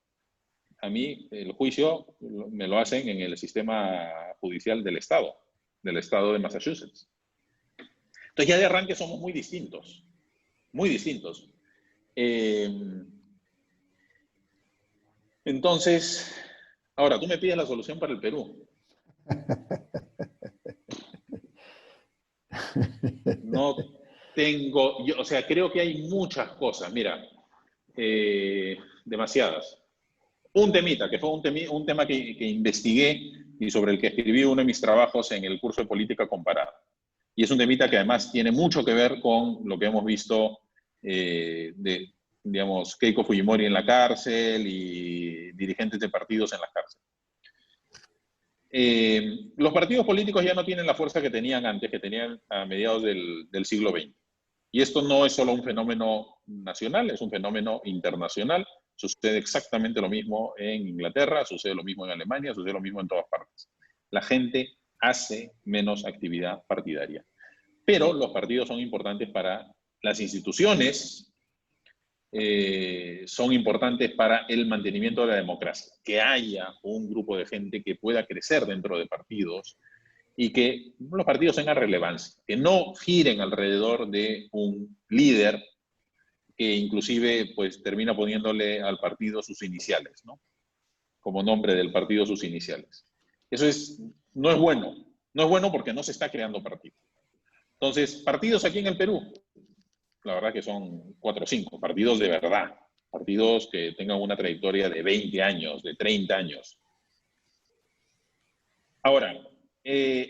a mí el juicio me lo hacen en el sistema judicial del estado de Massachusetts. Entonces ya de arranque somos muy distintos, muy distintos. Entonces, ahora tú me pides la solución para el Perú. No tengo, o sea, creo que hay muchas cosas, mira, demasiadas. Un temita, que fue un tema que investigué y sobre el que escribí uno de mis trabajos en el curso de política comparada. Y es un temita que además tiene mucho que ver con lo que hemos visto digamos, Keiko Fujimori en la cárcel y dirigentes de partidos en las cárceles. Los partidos políticos ya no tienen la fuerza que tenían antes, que tenían a mediados del siglo XX. Y esto no es solo un fenómeno nacional, es un fenómeno internacional. Sucede exactamente lo mismo en Inglaterra, sucede lo mismo en Alemania, sucede lo mismo en todas partes. La gente hace menos actividad partidaria. Pero los partidos son importantes para las instituciones, son importantes para el mantenimiento de la democracia. Que haya un grupo de gente que pueda crecer dentro de partidos y que los partidos tengan relevancia, que no giren alrededor de un líder que inclusive pues termina poniéndole al partido sus iniciales, ¿no? Como nombre del partido sus iniciales. Eso no es bueno. No es bueno porque no se está creando partido. Entonces, partidos aquí en el Perú, la verdad que son 4 o 5, partidos de verdad, partidos que tengan una trayectoria de 20 años, de 30 años. Ahora,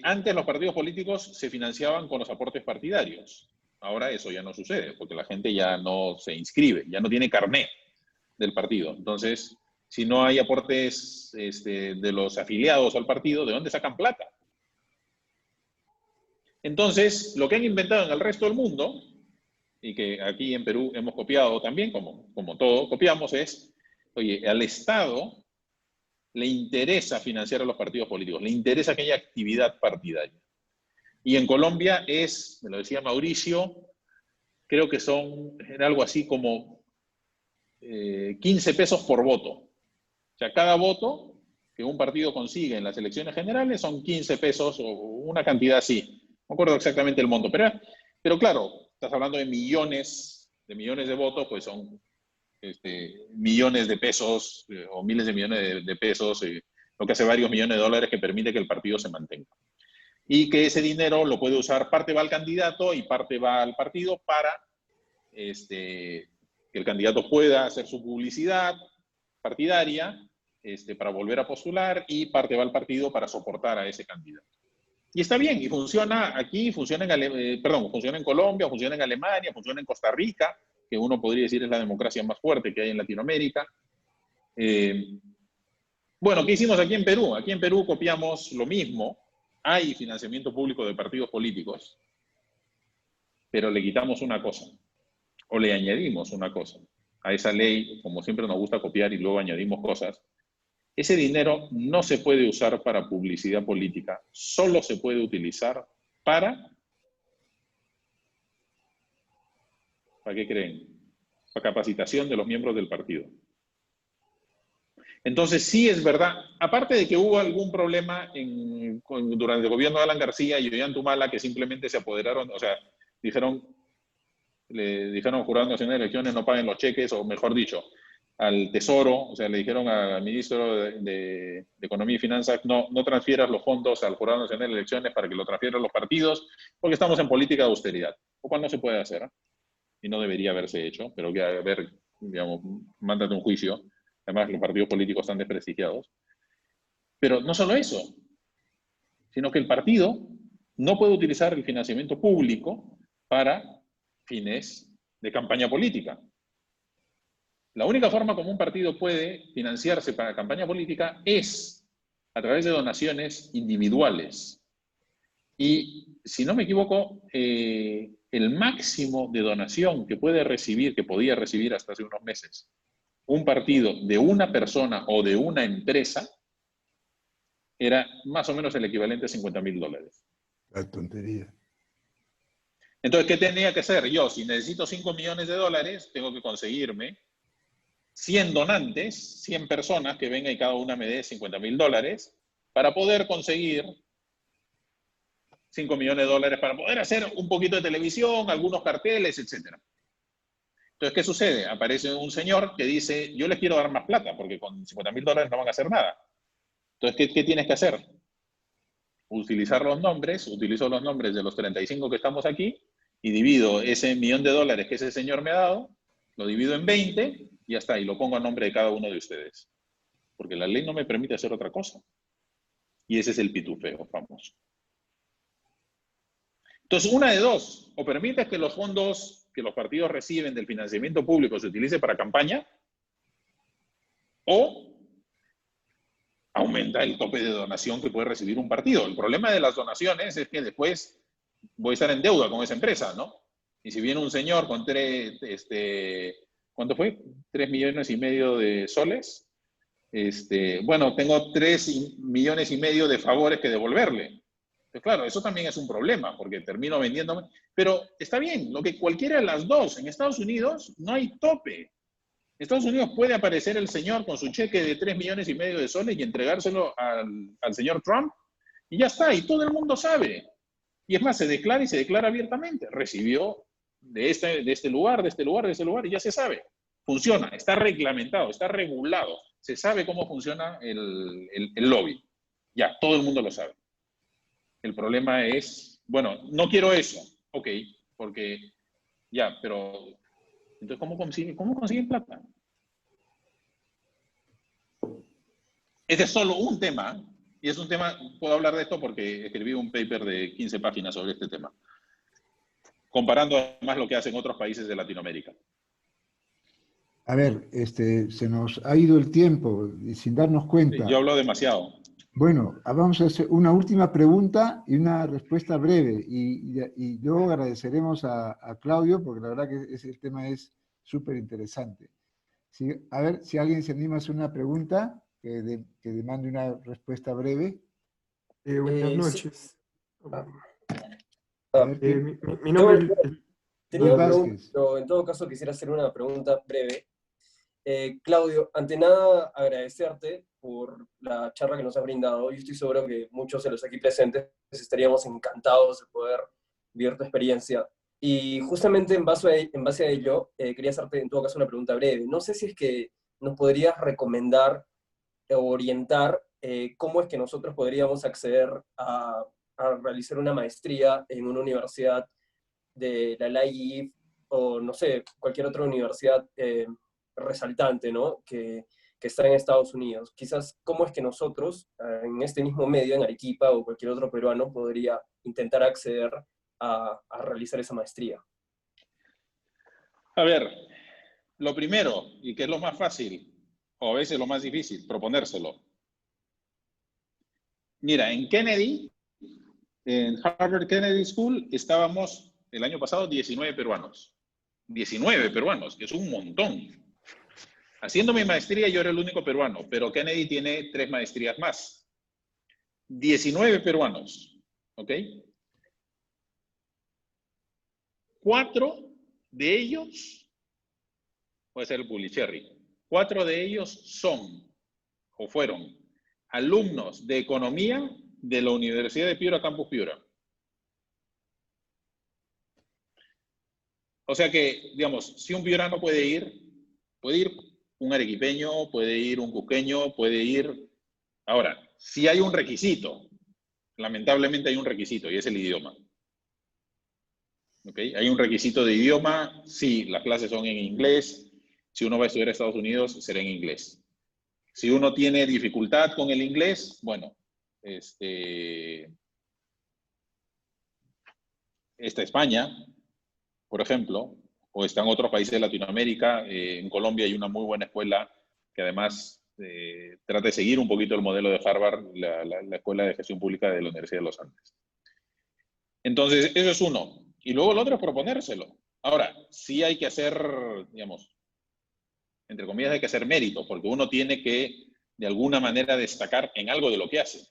antes los partidos políticos se financiaban con los aportes partidarios. Ahora eso ya no sucede, porque la gente ya no se inscribe, ya no tiene carné del partido. Entonces, si no hay aportes de los afiliados al partido, ¿de dónde sacan plata? Entonces, lo que han inventado en el resto del mundo, y que aquí en Perú hemos copiado también, como todo copiamos, es, oye, al Estado le interesa financiar a los partidos políticos, le interesa que haya actividad partidaria. Y en Colombia me lo decía Mauricio, creo que era algo así como 15 pesos por voto. O sea, cada voto que un partido consigue en las elecciones generales son 15 pesos o una cantidad así. No recuerdo exactamente el monto, pero claro, estás hablando de millones de votos, pues son millones de pesos o miles de millones de pesos, lo que hace varios millones de dólares que permite que el partido se mantenga. Y que ese dinero lo puede usar, parte va al candidato y parte va al partido para que el candidato pueda hacer su publicidad partidaria para volver a postular, y parte va al partido para soportar a ese candidato. Y está bien, y funciona aquí, funciona funciona en Colombia, funciona en Alemania, funciona en Costa Rica, que uno podría decir es la democracia más fuerte que hay en Latinoamérica. Bueno, ¿qué hicimos aquí en Perú? Aquí en Perú copiamos lo mismo. Hay financiamiento público de partidos políticos, pero le quitamos una cosa, o le añadimos una cosa. A esa ley, como siempre nos gusta copiar y luego añadimos cosas, ese dinero no se puede usar para publicidad política, solo se puede utilizar ¿para qué creen? Para capacitación de los miembros del partido. Entonces, sí es verdad, aparte de que hubo algún problema durante el gobierno de Alan García y Ollanta Humala, que simplemente se apoderaron, o sea, le dijeron al Jurado Nacional de Elecciones no paguen los cheques, o mejor dicho, al Tesoro, o sea, le dijeron al ministro de Economía y Finanzas, no transfieras los fondos al Jurado Nacional de Elecciones para que lo transfieran los partidos, porque estamos en política de austeridad, lo cual no se puede hacer, y no debería haberse hecho, pero que, a ver, digamos, mándate un juicio. Además, los partidos políticos están desprestigiados. Pero no solo eso, sino que el partido no puede utilizar el financiamiento público para fines de campaña política. La única forma como un partido puede financiarse para campaña política es a través de donaciones individuales. Y, si no me equivoco, el máximo de donación que podía recibir hasta hace unos meses un partido de una persona o de una empresa era más o menos el equivalente a $50.000. La tontería. Entonces, ¿qué tenía que hacer? Yo, si necesito $5 millones, tengo que conseguirme 100 donantes, 100 personas que vengan y cada una me dé $50.000 para poder conseguir $5 millones, para poder hacer un poquito de televisión, algunos carteles, etc. Entonces, ¿qué sucede? Aparece un señor que dice, yo les quiero dar más plata, porque con $50.000 no van a hacer nada. Entonces, ¿qué tienes que hacer? Utilizar los nombres, utilizo los nombres de los 35 que estamos aquí, y divido ese $1 millón que ese señor me ha dado, lo divido en 20, y ya está, y lo pongo a nombre de cada uno de ustedes. Porque la ley no me permite hacer otra cosa. Y ese es el pitufeo famoso. Entonces, una de dos, o permites que los fondos que los partidos reciben del financiamiento público se utilice para campaña, o aumenta el tope de donación que puede recibir un partido. El problema de las donaciones es que después voy a estar en deuda con esa empresa, ¿no? Y si viene un señor con ¿cuánto fue? $3,5 millones de soles. Bueno, tengo $3,5 millones de favores que devolverle. Pues claro, eso también es un problema, porque termino vendiéndome. Pero está bien, lo que cualquiera de las dos. En Estados Unidos no hay tope. En Estados Unidos puede aparecer el señor con su cheque de $3,5 millones de soles y entregárselo al señor Trump, y ya está, y todo el mundo sabe. Y es más, se declara abiertamente. Recibió de este lugar, y ya se sabe. Funciona, está reglamentado, está regulado. Se sabe cómo funciona el lobby. Ya, todo el mundo lo sabe. El problema es, bueno, no quiero eso. Ok, porque ya, pero entonces, ¿cómo consiguen plata? Este es solo un tema, y es un tema, puedo hablar de esto porque escribí un paper de 15 páginas sobre este tema, comparando además lo que hacen otros países de Latinoamérica. A ver, se nos ha ido el tiempo y sin darnos cuenta. Yo hablo demasiado. Bueno, vamos a hacer una última pregunta y una respuesta breve. Y luego agradeceremos a Claudio, porque la verdad que el tema es súper interesante. A ver, si alguien se anima a hacer una pregunta, que demande una respuesta breve. Buenas noches. Mi nombre tenía una pregunta, pero en todo caso quisiera hacer una pregunta breve. Claudio, ante nada agradecerte por la charla que nos has brindado. Yo estoy seguro que muchos de los aquí presentes estaríamos encantados de poder vivir tu experiencia. Y justamente en base a ello, quería hacerte en todo caso una pregunta breve. No sé si es que nos podrías recomendar o orientar cómo es que nosotros podríamos acceder a realizar una maestría en una universidad de la LAIF o no sé, cualquier otra universidad resaltante, ¿no? Que está en Estados Unidos. Quizás, ¿cómo es que nosotros, en este mismo medio, en Arequipa o cualquier otro peruano, podría intentar acceder a realizar esa maestría? A ver, lo primero, y que es lo más fácil, o a veces lo más difícil, proponérselo. Mira, en Kennedy, en Harvard Kennedy School, estábamos el año pasado 19 peruanos. 19 peruanos, que es un montón. Haciendo mi maestría yo era el único peruano, pero Kennedy tiene 3 maestrías más. 19 peruanos, ¿ok? 4 de ellos, puede ser el Pulicherry, 4 de ellos son o fueron alumnos de economía de la Universidad de Piura, Campus Piura. O sea que, digamos, si un piurano puede ir un arequipeño, puede ir un cusqueño, puede ir... Ahora, si hay un requisito, lamentablemente hay un requisito, y es el idioma. ¿Okay? Hay un requisito de idioma, sí, las clases son en inglés, si uno va a estudiar a Estados Unidos, será en inglés. Si uno tiene dificultad con el inglés, bueno, está España, por ejemplo, o están otros países de Latinoamérica. En Colombia hay una muy buena escuela que además trata de seguir un poquito el modelo de Harvard, la Escuela de Gestión Pública de la Universidad de los Andes. Entonces, eso es uno. Y luego el otro es proponérselo. Ahora, sí hay que hacer, digamos, entre comillas, hay que hacer mérito, porque uno tiene que, de alguna manera, destacar en algo de lo que hace.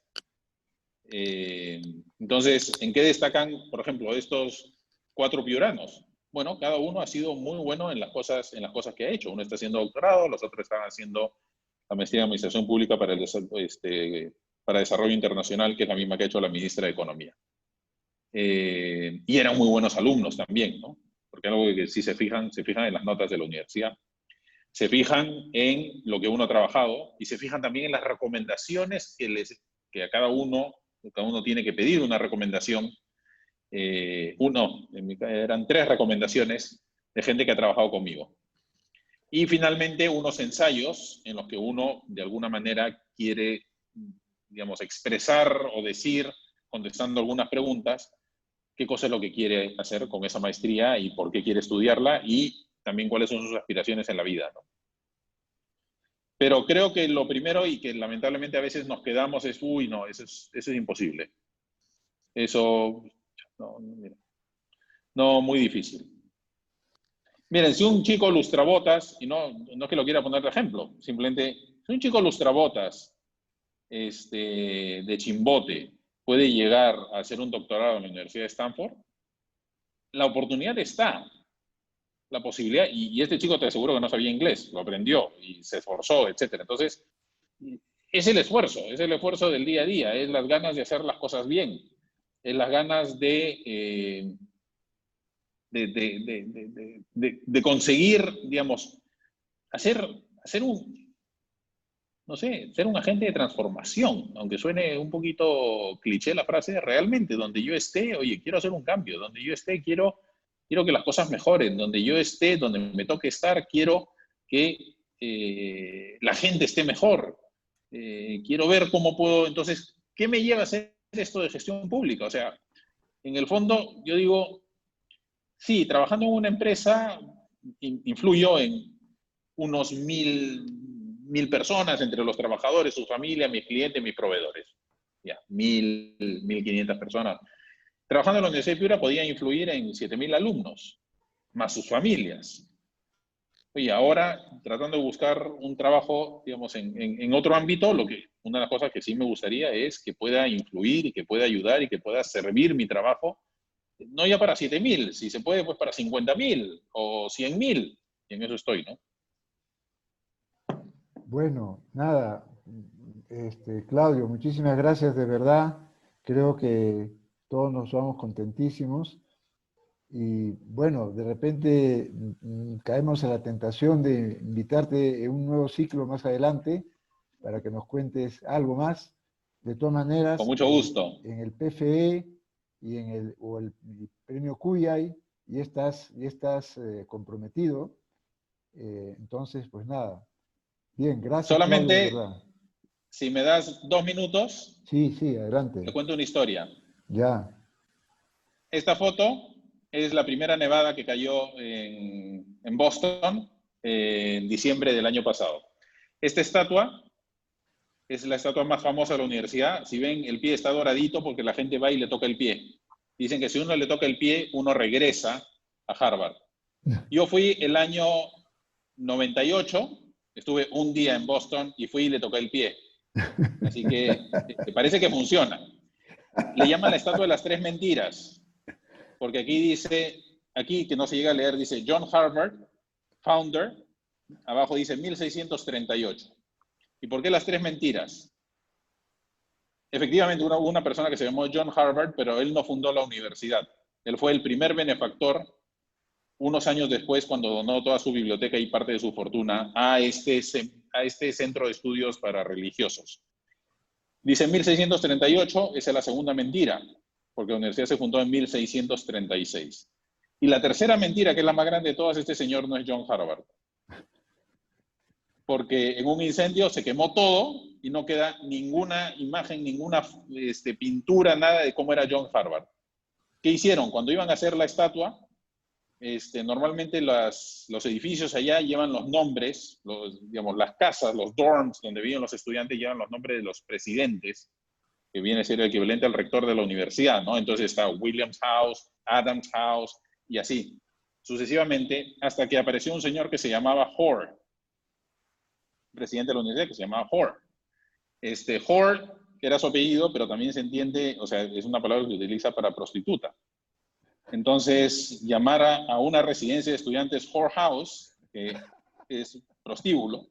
Entonces, ¿en qué destacan, por ejemplo, estos 4 piuranos? Bueno, cada uno ha sido muy bueno en las cosas que ha hecho. Uno está haciendo doctorado, los otros están haciendo la maestría en Administración Pública para Desarrollo Internacional, que es la misma que ha hecho la ministra de Economía. Y eran muy buenos alumnos también, ¿no? Porque algo que si se fijan en las notas de la universidad, se fijan en lo que uno ha trabajado y se fijan también en las recomendaciones que a cada uno tiene que pedir una recomendación. Eran 3 recomendaciones de gente que ha trabajado conmigo. Y finalmente unos ensayos en los que uno de alguna manera quiere, digamos, expresar o decir, contestando algunas preguntas, qué cosa es lo que quiere hacer con esa maestría y por qué quiere estudiarla y también cuáles son sus aspiraciones en la vida, ¿no? Pero creo que lo primero y que lamentablemente a veces nos quedamos es, uy, no, eso es imposible. Eso, no, muy difícil. Miren, si un chico lustrabotas, y no es que lo quiera poner de ejemplo, simplemente, si un chico lustrabotas de Chimbote puede llegar a hacer un doctorado en la Universidad de Stanford, la oportunidad está, la posibilidad, y este chico te aseguro que no sabía inglés, lo aprendió y se esforzó, etc. Entonces, es el esfuerzo del día a día, es las ganas de hacer las cosas bien, es las ganas de conseguir, digamos, ser un agente de transformación, aunque suene un poquito cliché la frase, realmente donde yo esté, oye, quiero hacer un cambio, donde yo esté, quiero que las cosas mejoren, donde yo esté, donde me toque estar, quiero que la gente esté mejor, quiero ver cómo puedo, entonces, ¿qué me lleva a hacer esto de gestión pública? O sea, en el fondo, yo digo, sí, trabajando en una empresa, influyo en unos 1.000 personas entre los trabajadores, sus familias, mis clientes, mis proveedores. Ya, 1.500 personas. Trabajando en la Universidad de Piura podía influir en 7.000 alumnos, más sus familias. Oye, ahora, tratando de buscar un trabajo, digamos, en otro ámbito, una de las cosas que sí me gustaría es que pueda influir y que pueda ayudar y que pueda servir mi trabajo, no ya para 7.000, si se puede, pues para 50.000 o 100.000. Y en eso estoy, ¿no? Bueno, nada, Claudio, muchísimas gracias de verdad. Creo que todos nos vamos contentísimos. Y bueno, de repente caemos en la tentación de invitarte en un nuevo ciclo más adelante para que nos cuentes algo más. De todas maneras, con mucho gusto. En el PFE y el premio Cuyay y estás comprometido. Entonces, pues nada. Bien, gracias. Solamente, Claudio, ¿verdad? si me das 2 minutos, Sí, adelante. te cuento una historia. Ya. Esta foto es la primera nevada que cayó en Boston en diciembre del año pasado. Esta estatua es la estatua más famosa de la universidad. Si ven, el pie está doradito porque la gente va y le toca el pie. Dicen que si uno le toca el pie, uno regresa a Harvard. Yo fui el año 98, estuve un día en Boston y fui y le toqué el pie. Así que parece que funciona. Le llaman la estatua de las 3 mentiras. Porque aquí dice, aquí que no se llega a leer, dice John Harvard, founder, abajo dice 1638. ¿Y por qué las 3 mentiras? Efectivamente, hubo una persona que se llamó John Harvard, pero él no fundó la universidad. Él fue el primer benefactor unos años después cuando donó toda su biblioteca y parte de su fortuna a este centro de estudios para religiosos. Dice 1638, esa es la segunda mentira, porque la universidad se fundó en 1636. Y la tercera mentira, que es la más grande de todas, este señor no es John Harvard. Porque en un incendio se quemó todo y no queda ninguna imagen, ninguna pintura, nada de cómo era John Harvard. ¿Qué hicieron? Cuando iban a hacer la estatua, normalmente los edificios allá llevan los nombres, digamos, las casas, los dorms donde viven los estudiantes llevan los nombres de los presidentes, que viene a ser el equivalente al rector de la universidad, ¿no? Entonces está Williams House, Adams House, y así, sucesivamente, hasta que apareció un señor que se llamaba Hoare, presidente de la universidad, que se llamaba Hoare. Hoare, que era su apellido, pero también se entiende, o sea, es una palabra que se utiliza para prostituta. Entonces, llamar a una residencia de estudiantes Hoare House, que es prostíbulo,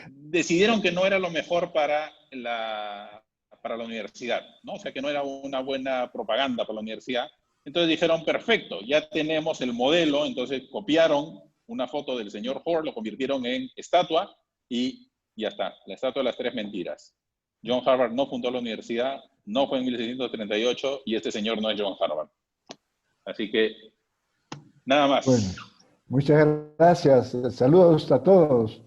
decidieron que no era lo mejor para la universidad, ¿no? O sea, que no era una buena propaganda para la universidad. Entonces dijeron, perfecto, ya tenemos el modelo. Entonces copiaron una foto del señor Hoare, lo convirtieron en estatua y ya está, la estatua de las 3 mentiras. John Harvard no fundó la universidad, no fue en 1638 y este señor no es John Harvard. Así que, nada más. Bueno, muchas gracias. Saludos a todos.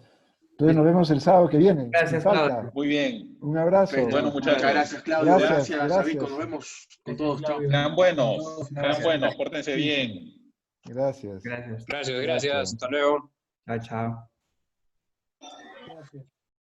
Entonces nos vemos el sábado que viene. Gracias, Claudio. Muy bien. Un abrazo. Perfecto. Bueno, muchachos. Muchas gracias, Claudio. Gracias. Gracias, Vico. Nos vemos con todos. Chao. Sean buenos, pórtense bien. Gracias. Gracias. Gracias. Hasta luego. Chao, chao.